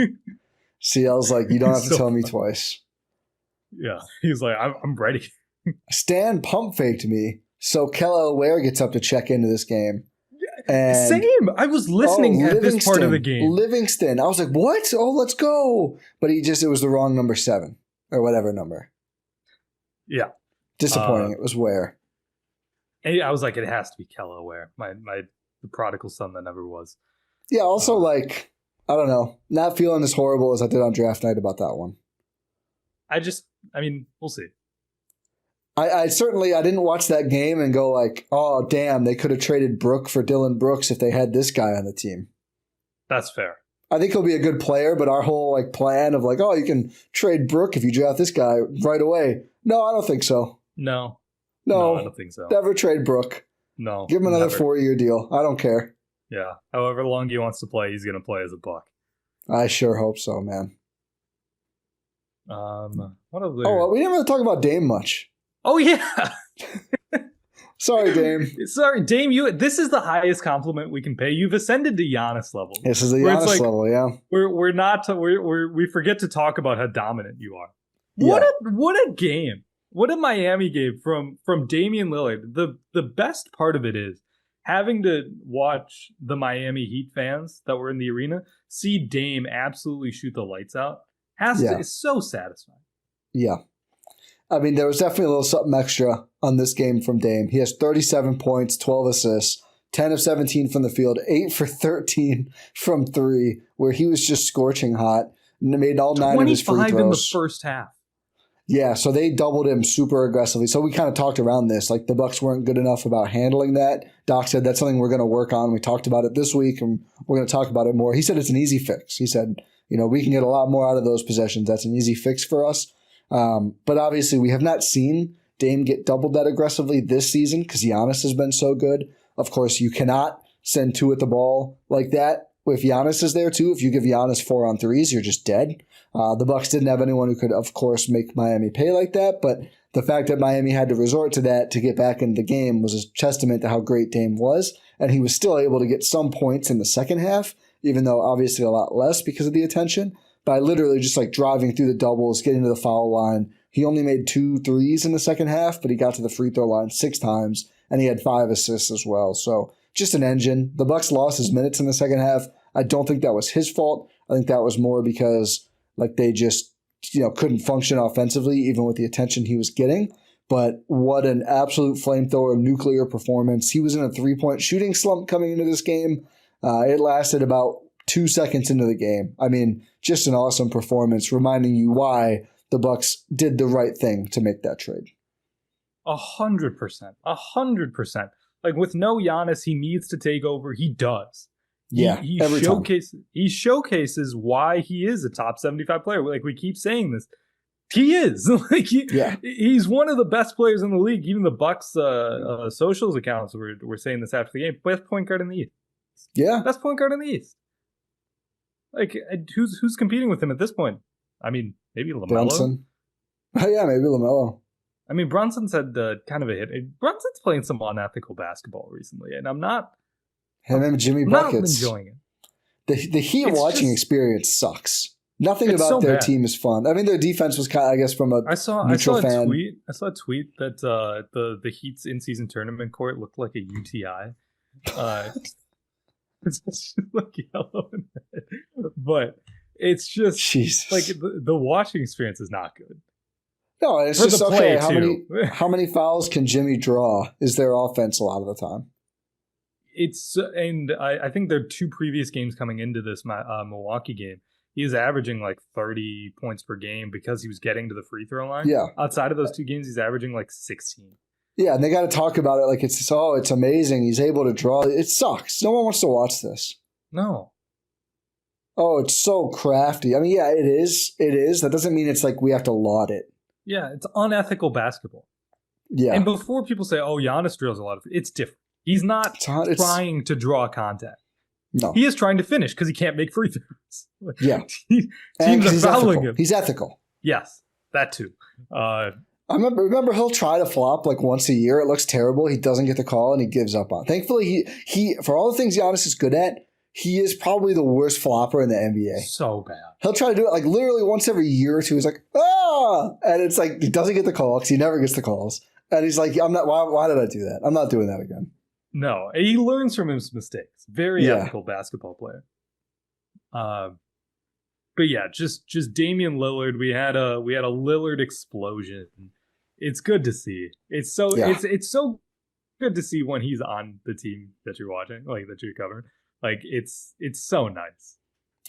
CL's like, you don't have to tell me twice. Yeah. He's like, I'm ready. Stan pump faked me, so Kel'el Ware gets up to check into this game. And, same. I was listening at this part of the game. Livingston. I was like, what? Oh, let's go. But it was the wrong number 7 or whatever number. Yeah. Disappointing. It was Ware. I was like, it has to be Kel'el Ware, the prodigal son that never was. Yeah. Also, like, I don't know, not feeling as horrible as I did on draft night about that one. We'll see. I didn't watch that game and go like, oh, damn, they could have traded Brook for Dylan Brooks if they had this guy on the team. That's fair. I think he'll be a good player, but our whole like plan of like, oh, you can trade Brook if you draft this guy right away. No, I don't think so. No, I don't think so. Never trade Brook. No. Give him another 4-year deal. I don't care. Yeah. However long he wants to play, he's going to play as a Buck. I sure hope so, man. What other? Oh, we didn't really talk about Dame much. Oh, yeah. Sorry, Dame. Sorry, Dame. This is the highest compliment we can pay. You've ascended to Giannis level. This is the Giannis level, yeah. We forget to talk about how dominant you are. What a game! What a Miami game from Damian Lillard. The best part of it is having to watch the Miami Heat fans that were in the arena see Dame absolutely shoot the lights out. It's so satisfying. Yeah. I mean, there was definitely a little something extra on this game from Dame. He has 37 points, 12 assists, 10 of 17 from the field, 8 for 13 from 3, where he was just scorching hot and made all 9 of his free throws. 25 in the first half. Yeah, so they doubled him super aggressively. So we kind of talked around this. Like, the Bucks weren't good enough about handling that. Doc said that's something we're going to work on. We talked about it this week, and we're going to talk about it more. He said it's an easy fix. He said, we can get a lot more out of those possessions. That's an easy fix for us. But obviously, we have not seen Dame get doubled that aggressively this season because Giannis has been so good. Of course, you cannot send two at the ball like that. If Giannis is there too, if you give Giannis 4 on 3s, you're just dead. The Bucks didn't have anyone who could, of course, make Miami pay like that. But the fact that Miami had to resort to that to get back into the game was a testament to how great Dame was. And he was still able to get some points in the second half, even though obviously a lot less because of the attention. By literally just like driving through the doubles, getting to the foul line. He only made 2 threes in the second half, but he got to the free throw line 6 times, and he had 5 assists as well. So just an engine. The Bucks lost his minutes in the second half. I don't think that was his fault. I think that was more because they just couldn't function offensively, even with the attention he was getting. But what an absolute flamethrower nuclear performance. He was in a 3-point shooting slump coming into this game. It lasted about 2 seconds into the game. I mean, just an awesome performance, reminding you why the Bucks did the right thing to make that trade. 100%. 100%. Like, with no Giannis, he needs to take over. He does. He showcases why he is a top 75 player. Like, we keep saying this. He is. He's one of the best players in the league. Even the Bucks socials accounts were saying this after the game. Best point guard in the East. Yeah. Best point guard in the East. Like, who's competing with him at this point? I mean, maybe LaMelo. Brunson. Oh, yeah, maybe LaMelo. I mean, Brunson's had kind of a hit. Brunson's playing some unethical basketball recently, and I'm not... Him and Jimmy Buckets. Not enjoying it. The Heat watching experience sucks. Nothing about their team is fun. I mean, their defense was kind of, I guess, from a neutral fan. I saw a tweet that the Heat's in-season tournament court looked like a UTI. It's just like yellow and red. But it's just Jesus. Like the watching experience is not good. No, it's For just the okay. play, How many fouls can Jimmy draw? Is their offense a lot of the time? I think there are 2 previous games coming into this Milwaukee game. He is averaging like 30 points per game because he was getting to the free throw line. Yeah. Outside of those 2 games, he's averaging like 16. Yeah, and they got to talk about it like it's amazing. He's able to draw. It sucks. No one wants to watch this. No. Oh, it's so crafty. I mean, yeah, it is. It is. That doesn't mean it's like we have to laud it. Yeah, it's unethical basketball. Yeah. And before people say, oh, Giannis drills a lot of it's different. He's not trying to draw contact. No. He is trying to finish because he can't make free throws. Yeah. Teams are fouling him. He's ethical. Yes, that too. I remember he'll try to flop like once a year. It looks terrible. He doesn't get the call and he gives up on it. Thankfully, he for all the things Giannis is good at, he is probably the worst flopper in the NBA. So bad. He'll try to do it like literally once every year or two. He's like, and it's like he doesn't get the call because he never gets the calls. And he's like, I'm not. Why did I do that? I'm not doing that again. No, he learns from his mistakes. Very ethical basketball player. But yeah, just Damian Lillard. We had a Lillard explosion. It's good to see. It's so good to see when he's on the team that you're watching, like that you're covering. Like it's so nice.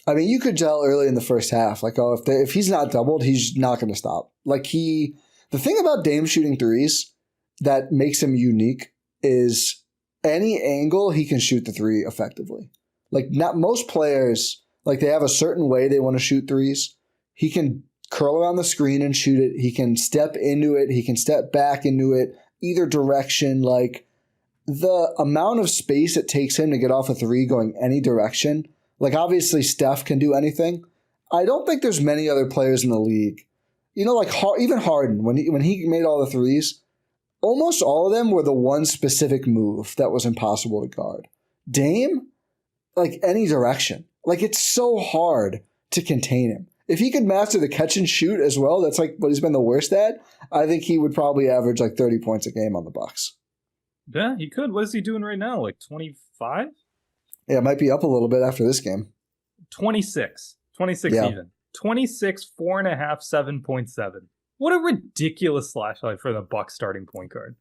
I mean, you could tell early in the first half, like, oh, if he's not doubled, he's not going to stop. Like the thing about Dame shooting threes that makes him unique is any angle he can shoot the 3 effectively. Like not most players, like they have a certain way they want to shoot threes. He can curl around the screen and shoot it. He can step into it. He can step back into it. Either direction, like the amount of space it takes him to get off a 3 going any direction. Like obviously Steph can do anything. I don't think there's many other players in the league. Like even Harden, when he made all the threes, almost all of them were the one specific move that was impossible to guard. Dame, like any direction. Like it's so hard to contain him. If he could master the catch and shoot as well, that's like what he's been the worst at. I think he would probably average like 30 points a game on the Bucks. Yeah, he could. What is he doing right now? Like 25? Yeah, it might be up a little bit after this game. 26. 26 even. 26, 4.5, 7.7. What a ridiculous flashlight for the Bucks starting point guard.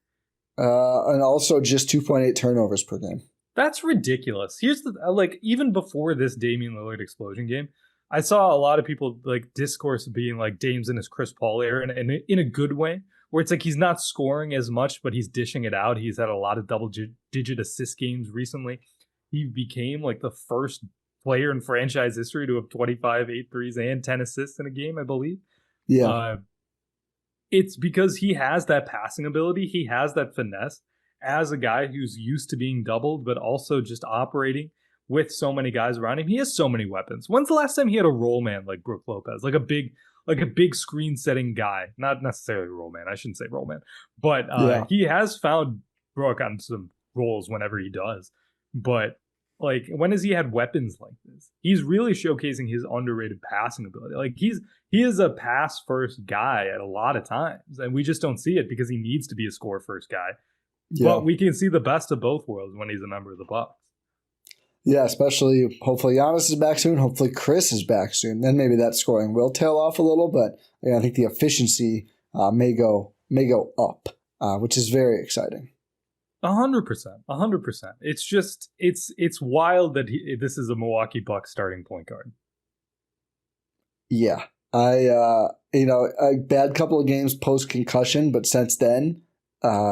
And also just 2.8 turnovers per game. That's ridiculous. Here's the like even before this Damian Lillard explosion game, I saw a lot of people like discourse being like Dame's in his Chris Paul era and in a good way, where it's like he's not scoring as much, but he's dishing it out. He's had a lot of double-digit assist games recently. He became like the first player in franchise history to have 25, 8 threes, and 10 assists in a game, I believe. Yeah. It's because he has that passing ability. He has that finesse as a guy who's used to being doubled, but also just operating with so many guys around him. He has so many weapons. When's the last time he had a roll man like Brook Lopez? Like a big screen setting guy. Not necessarily roll man. I shouldn't say roll man. But he has found Brook on some rolls whenever he does. But like, when has he had weapons like this? He's really showcasing his underrated passing ability. Like he is a pass first guy at a lot of times, and we just don't see it because he needs to be a score first guy. Yeah. But we can see the best of both worlds when he's a member of the Bucks. Yeah, especially hopefully Giannis is back soon. Hopefully Khris is back soon. Then maybe that scoring will tail off a little, but I think the efficiency may go up, which is very exciting. 100%. It's just it's wild that this is a Milwaukee Bucks starting point guard. Yeah, a bad couple of games post concussion, but since then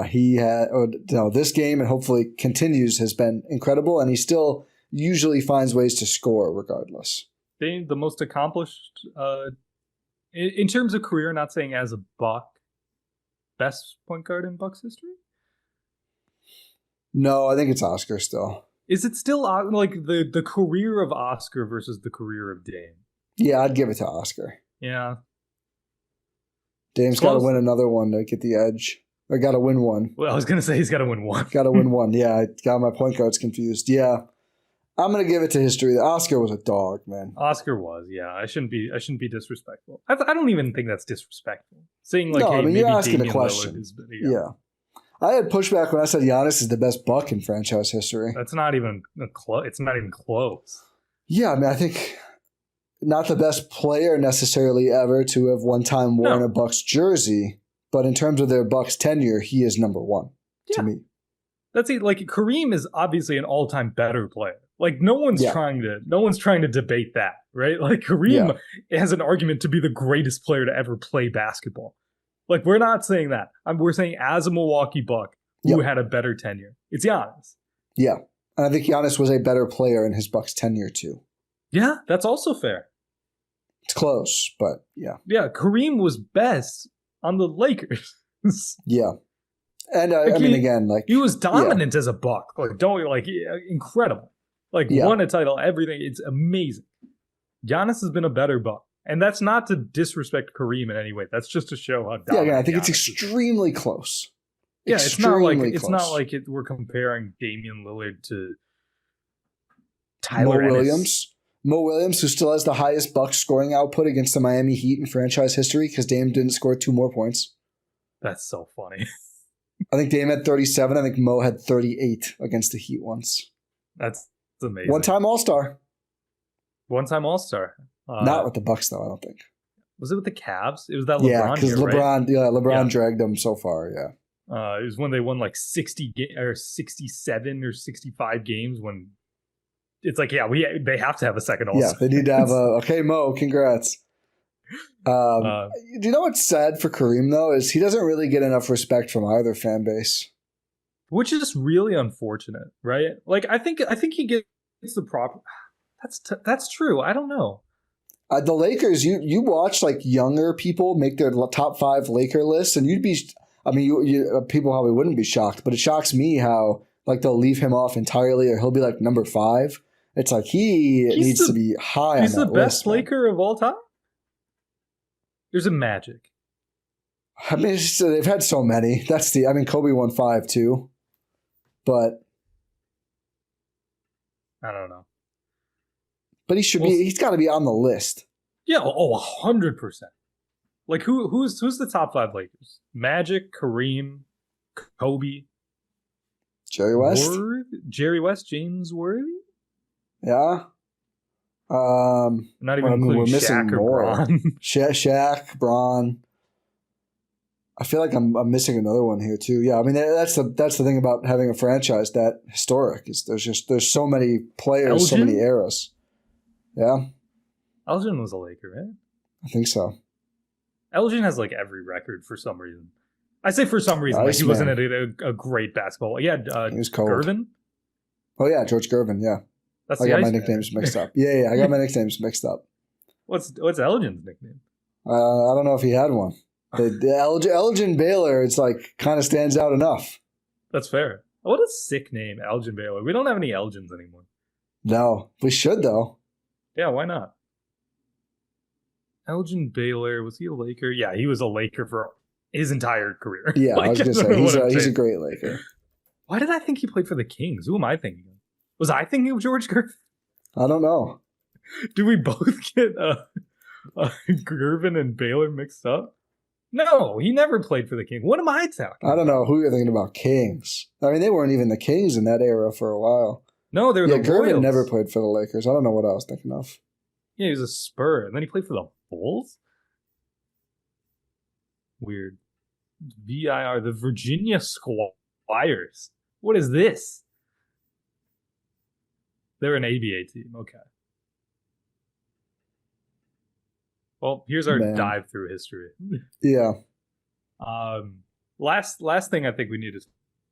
he had this game and hopefully continues has been incredible, and he still usually finds ways to score regardless. The most accomplished in terms of career, not saying as a Buck, best point guard in Bucks history. No, I think it's Oscar still. Is it still like the career of Oscar versus the career of Dame? Yeah, I'd give it to Oscar. Yeah. Dame's got to win another one to get the edge. Or got to win one. Well, I was going to say he's got to win one. Got to win one. Yeah, I got my point guards confused. Yeah. I'm going to give it to history. Oscar was a dog, man. Oscar was, yeah. I shouldn't be disrespectful. I don't even think that's disrespectful. Saying like, no, hey, I mean, maybe you're asking Damian a question. Lillard is better. Yeah. I had pushback when I said Giannis is the best Buck in franchise history. That's not even close. It's not even close. Yeah, I mean, I think not the best player necessarily ever to have one time worn a Bucks jersey, but in terms of their Bucks tenure, he is number one to me. That's it. Like Kareem is obviously an all-time better player. Like no one's trying to debate that, right? Like Kareem has an argument to be the greatest player to ever play basketball. Like, we're not saying that. We're saying as a Milwaukee Buck who had a better tenure. It's Giannis. Yeah. And I think Giannis was a better player in his Bucks tenure, too. Yeah, that's also fair. It's close, but yeah. Yeah, Kareem was best on the Lakers. Yeah. And like I mean, again, like... He was dominant as a Buck. Like, incredible. Like, won a title, everything. It's amazing. Giannis has been a better Buck. And that's not to disrespect Kareem in any way. That's just to show how dominant. Yeah, I think it's extremely close. Yeah, it's not like we're comparing Damian Lillard to Tyler Williams. Mo Williams, who still has the highest Bucks scoring output against the Miami Heat in franchise history because Dame didn't score 2 more points. That's so funny. I think Dame had 37. I think Mo had 38 against the Heat once. That's amazing. One-time All-Star. Not with the Bucks, though, I don't think. Was it with the Cavs? It was that LeBron year, because LeBron dragged them so far, it was when they won like 60 or 67 or 65 games when it's like, they have to have a second All-Star. Yeah, they need to have okay, Mo, congrats. Do you know what's sad for Kareem, though, is he doesn't really get enough respect from either fan base. Which is really unfortunate, right? Like, I think he gets the proper... That's true. I don't know. The Lakers, you watch like younger people make their top 5 Laker lists, and you'd be, I mean, people probably wouldn't be shocked, but it shocks me how like they'll leave him off entirely, or he'll be like number 5. It's like he needs to be high on that list. He's the best Laker of all time. There's a Magic. I mean, they've had so many. Kobe won 5 too, but I don't know. But he's got to be on the list. Yeah, 100%. Like who's the top 5 Lakers? Magic, Kareem, Kobe, Jerry West, James Worthy. Yeah. Not even including Shaq or Bron. Shaq, Bron. I feel like I'm missing another one here too. Yeah, I mean that's the thing about having a franchise that historic is there's so many players, Elgin? So many eras. Yeah. Elgin was a Laker, right? I think so. Elgin has like every record for some reason. I say for some reason, like he wasn't a great basketball. Yeah, he was cold. Gervin. Oh yeah, George Gervin. Yeah, I got my nicknames mixed up. Yeah, I got my nicknames mixed up. What's Elgin's nickname? I don't know if he had one. The Elgin Baylor, it's like kind of stands out enough. That's fair. What a sick name, Elgin Baylor. We don't have any Elgins anymore. No, we should though. Yeah, why not? Elgin Baylor, was he a Laker? Yeah, he was a Laker for his entire career. Yeah, I was going to say, he's a great Laker. Why did I think he played for the Kings? Who am I thinking of? Was I thinking of George Gervin? I don't know. Do we both get Gervin and Baylor mixed up? No, he never played for the Kings. What am I talking I don't know who you're thinking about. Kings. I mean, they weren't even the Kings in that era for a while. No, they were the Royals. Gervin never played for the Lakers. I don't know what I was thinking of. Yeah, he was a Spur. And then he played for the Bulls? Weird. VIR, the Virginia Squires. What is this? They're an ABA team. Okay. Well, here's our dive through history. Yeah. Last thing I think we need to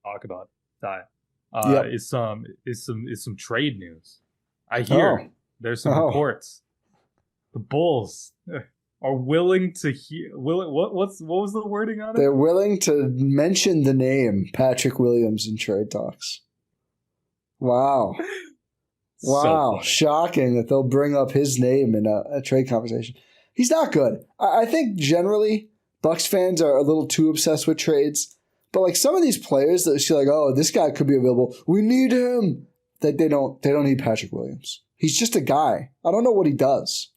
talk about, Ty, is some trade news. I hear there's some reports. The Bulls are willing to hear. What was the wording on it? They're willing to mention the name Patrick Williams in trade talks. Wow. Wow. So shocking that they'll bring up his name in a trade conversation. He's not good. I think generally Bucks fans are a little too obsessed with trades. But like some of these players that feel like, oh, this guy could be available. We need him. They don't need Patrick Williams. He's just a guy. I don't know what he does.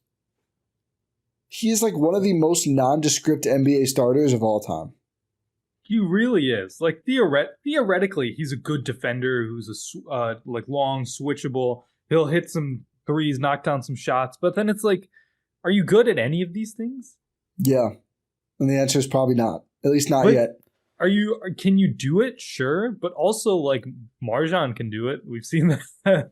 He is like one of the most nondescript NBA starters of all time. He really is. Like theoretically, he's a good defender who's like long, switchable. He'll hit some threes, knock down some shots. But then it's like, are you good at any of these things? Yeah, and the answer is probably not. At least not yet. Can you do it? Sure, but also like MarJon can do it. We've seen that.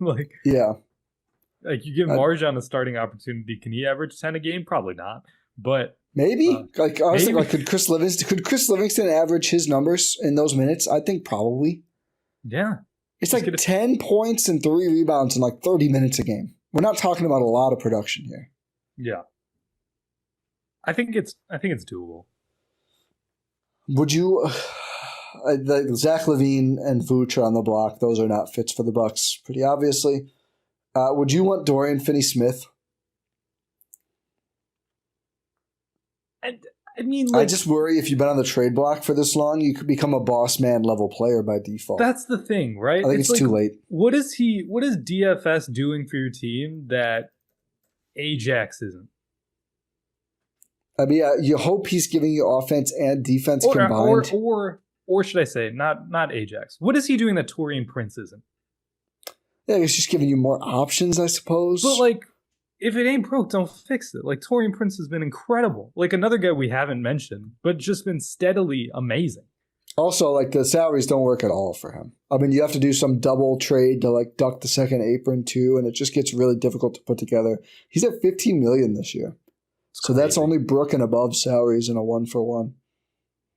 Like you give MarJon a starting opportunity, can he average 10 a game? Probably not. But maybe. I was thinking, could Khris Livingston average his numbers in those minutes? I think probably. Yeah. It's like 10 points and 3 rebounds in like 30 minutes a game. We're not talking about a lot of production here. Yeah. I think it's doable. Would you Zach LaVine and Vooch are on the block. Those are not fits for the Bucks, pretty obviously. Would you want Dorian Finney-Smith? I mean, I just worry if you've been on the trade block for this long, you could become a boss man level player by default. That's the thing, right? I think it's like, too late. What is DFS doing for your team that Ajax isn't? I mean, you hope he's giving you offense and defense combined. Or should I say, not Ajax. What is he doing that Taurean Prince isn't? Yeah, he's just giving you more options, I suppose. But like, if it ain't broke, don't fix it. Like Taurean Prince has been incredible. Like another guy we haven't mentioned, but just been steadily amazing. Also, like the salaries don't work at all for him. I mean, you have to do some double trade to like duck the second apron too, and it just gets really difficult to put together. He's at $15 million this year. So that's only Brook and above salaries in a 1-for-1.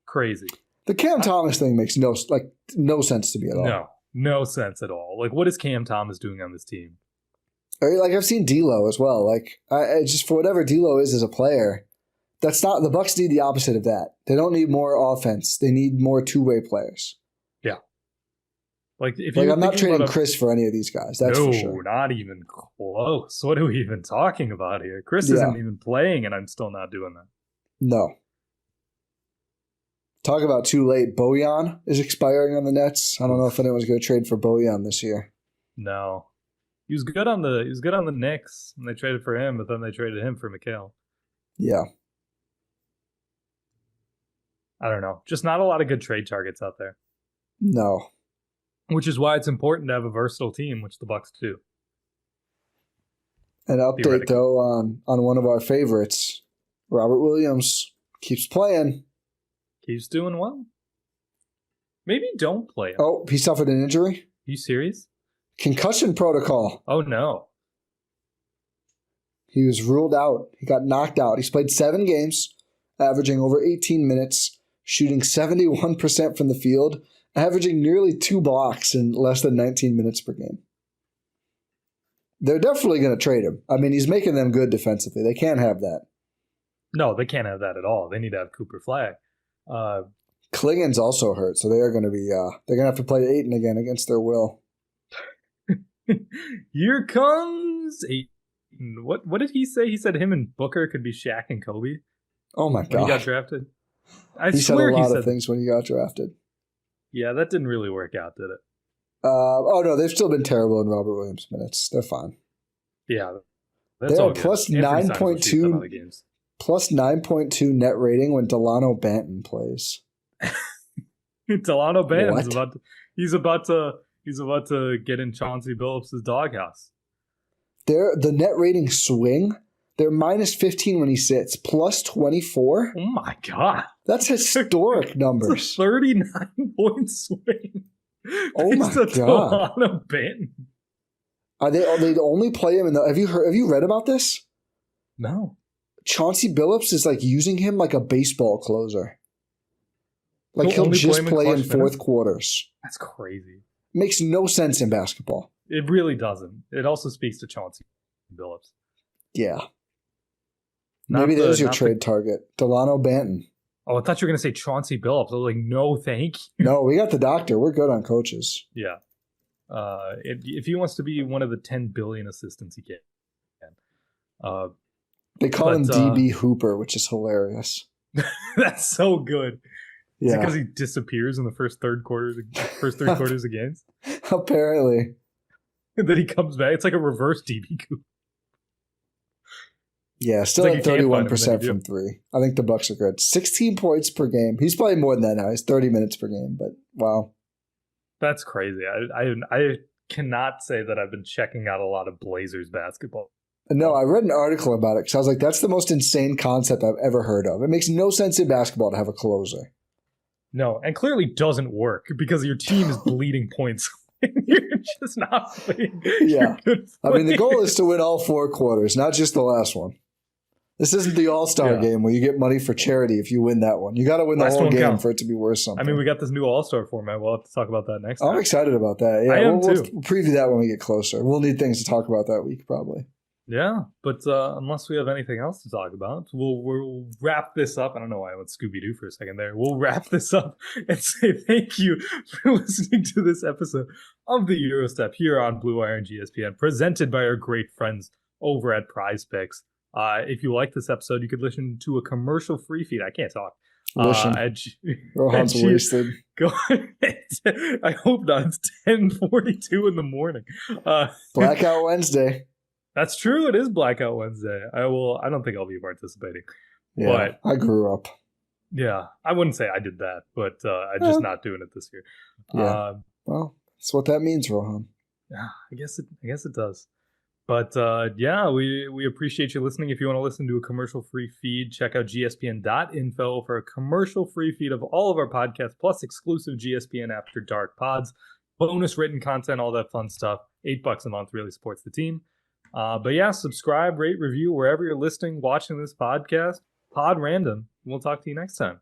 Crazy. The Cam Thomas thing makes no sense to me at all. No sense at all. Like, what is Cam Thomas doing on this team? Like, I've seen D'Lo as well. Like, I just for whatever D'Lo is as a player, that's not the Bucks need the opposite of that. They don't need more offense. They need more two-way players. Yeah. Like, I'm not trading Khris for any of these guys. That's for sure. No, not even close. What are we even talking about here? Khris isn't even playing, and I'm still not doing that. No. Talk about too late. Bojan is expiring on the Nets. I don't know if anyone's going to trade for Bojan this year. No. He was good on the Knicks, and they traded for him, but then they traded him for Mikal. Yeah. I don't know. Just not a lot of good trade targets out there. No. Which is why it's important to have a versatile team, which the Bucks do. An update, though, on one of our favorites. Robert Williams keeps playing. Keeps doing well. Maybe don't play him. Oh, he suffered an injury? Are you serious? Concussion protocol. Oh, no. He was ruled out. He got knocked out. He's played 7 games, averaging over 18 minutes, shooting 71% from the field, averaging nearly 2 blocks in less than 19 minutes per game. They're definitely going to trade him. I mean, he's making them good defensively. They can't have that. No, they can't have that at all. They need to have Cooper Flag. Klingon's also hurt, so they are going to be. They're going to have to play Ayton again against their will. Here comes Ayton. What did he say? He said him and Booker could be Shaq and Kobe. Oh my god! When he got drafted. He said a lot of things when he got drafted. Yeah, that didn't really work out, did it? Oh no, they've still been terrible in Robert Williams minutes. They're fine. Yeah, that's they're all good. plus 9.2. Plus 9.2 net rating when Delano Banton plays. Delano Banton's he's about to get in Chauncey Billups' doghouse. The net rating swing. They're minus 15 when he sits, plus 24. Oh my god, that's historic numbers. It's a 39-point swing. Oh my god, Delano Banton. They only play him in the. Have you read about this? No. Chauncey Billups is like using him like a baseball closer. Like he'll just play in fourth quarters. That's crazy. Makes no sense in basketball. It really doesn't. It also speaks to Chauncey Billups. Yeah. Maybe there's your trade target. Delano Banton. Oh, I thought you were going to say Chauncey Billups. I was like, no, thank you. No, we got the doctor. We're good on coaches. Yeah. If he wants to be one of the 10 billion assistants, he can. They call him DB Hooper, which is hilarious. That's so good. Yeah. Is it because he disappears in the first three quarters of games? Apparently. And then he comes back. It's like a reverse DB Cooper. Yeah, still at 31% from 3. I think the Bucks are good. 16 points per game. He's playing more than that now. He's 30 minutes per game, but wow. That's crazy. I cannot say that I've been checking out a lot of Blazers basketball. No, I read an article about it because I was like, that's the most insane concept I've ever heard of. It makes no sense in basketball to have a closer. No, and clearly doesn't work because your team is bleeding points. You're just not playing. Yeah. I mean, the goal is to win all 4 quarters, not just the last one. This isn't the All-Star game where you get money for charity if you win that one. You got to win the whole game for it to be worth something. I mean, we got this new All-Star format. We'll have to talk about that next time. I'm excited about that. Yeah, I am we'll too. preview that when we get closer. We'll need things to talk about that week, probably. Yeah, but unless we have anything else to talk about, we'll wrap this up. I don't know why I went Scooby-Doo for a second there. We'll wrap this up and say thank you for listening to this episode of the Eurostep here on Blue Wire and GSPN, presented by our great friends over at Prize Picks. If you like this episode, you could listen to a commercial-free feed. I can't talk. Rohan's wasted. Go I hope not. It's 10:42 in the morning. Blackout Wednesday. That's true. It is Blackout Wednesday. I don't think I'll be participating. Yeah, but, I grew up. Yeah, I wouldn't say I did that, but I'm just not doing it this year. Yeah. Well, that's what that means, Rohan. Yeah, I guess it does. But yeah, we appreciate you listening. If you want to listen to a commercial-free feed, check out gspn.info for a commercial-free feed of all of our podcasts, plus exclusive GSPN After Dark pods, bonus written content, all that fun stuff. $8 a month really supports the team. But yeah, subscribe, rate, review wherever you're listening, watching this podcast. Pod Random. We'll talk to you next time.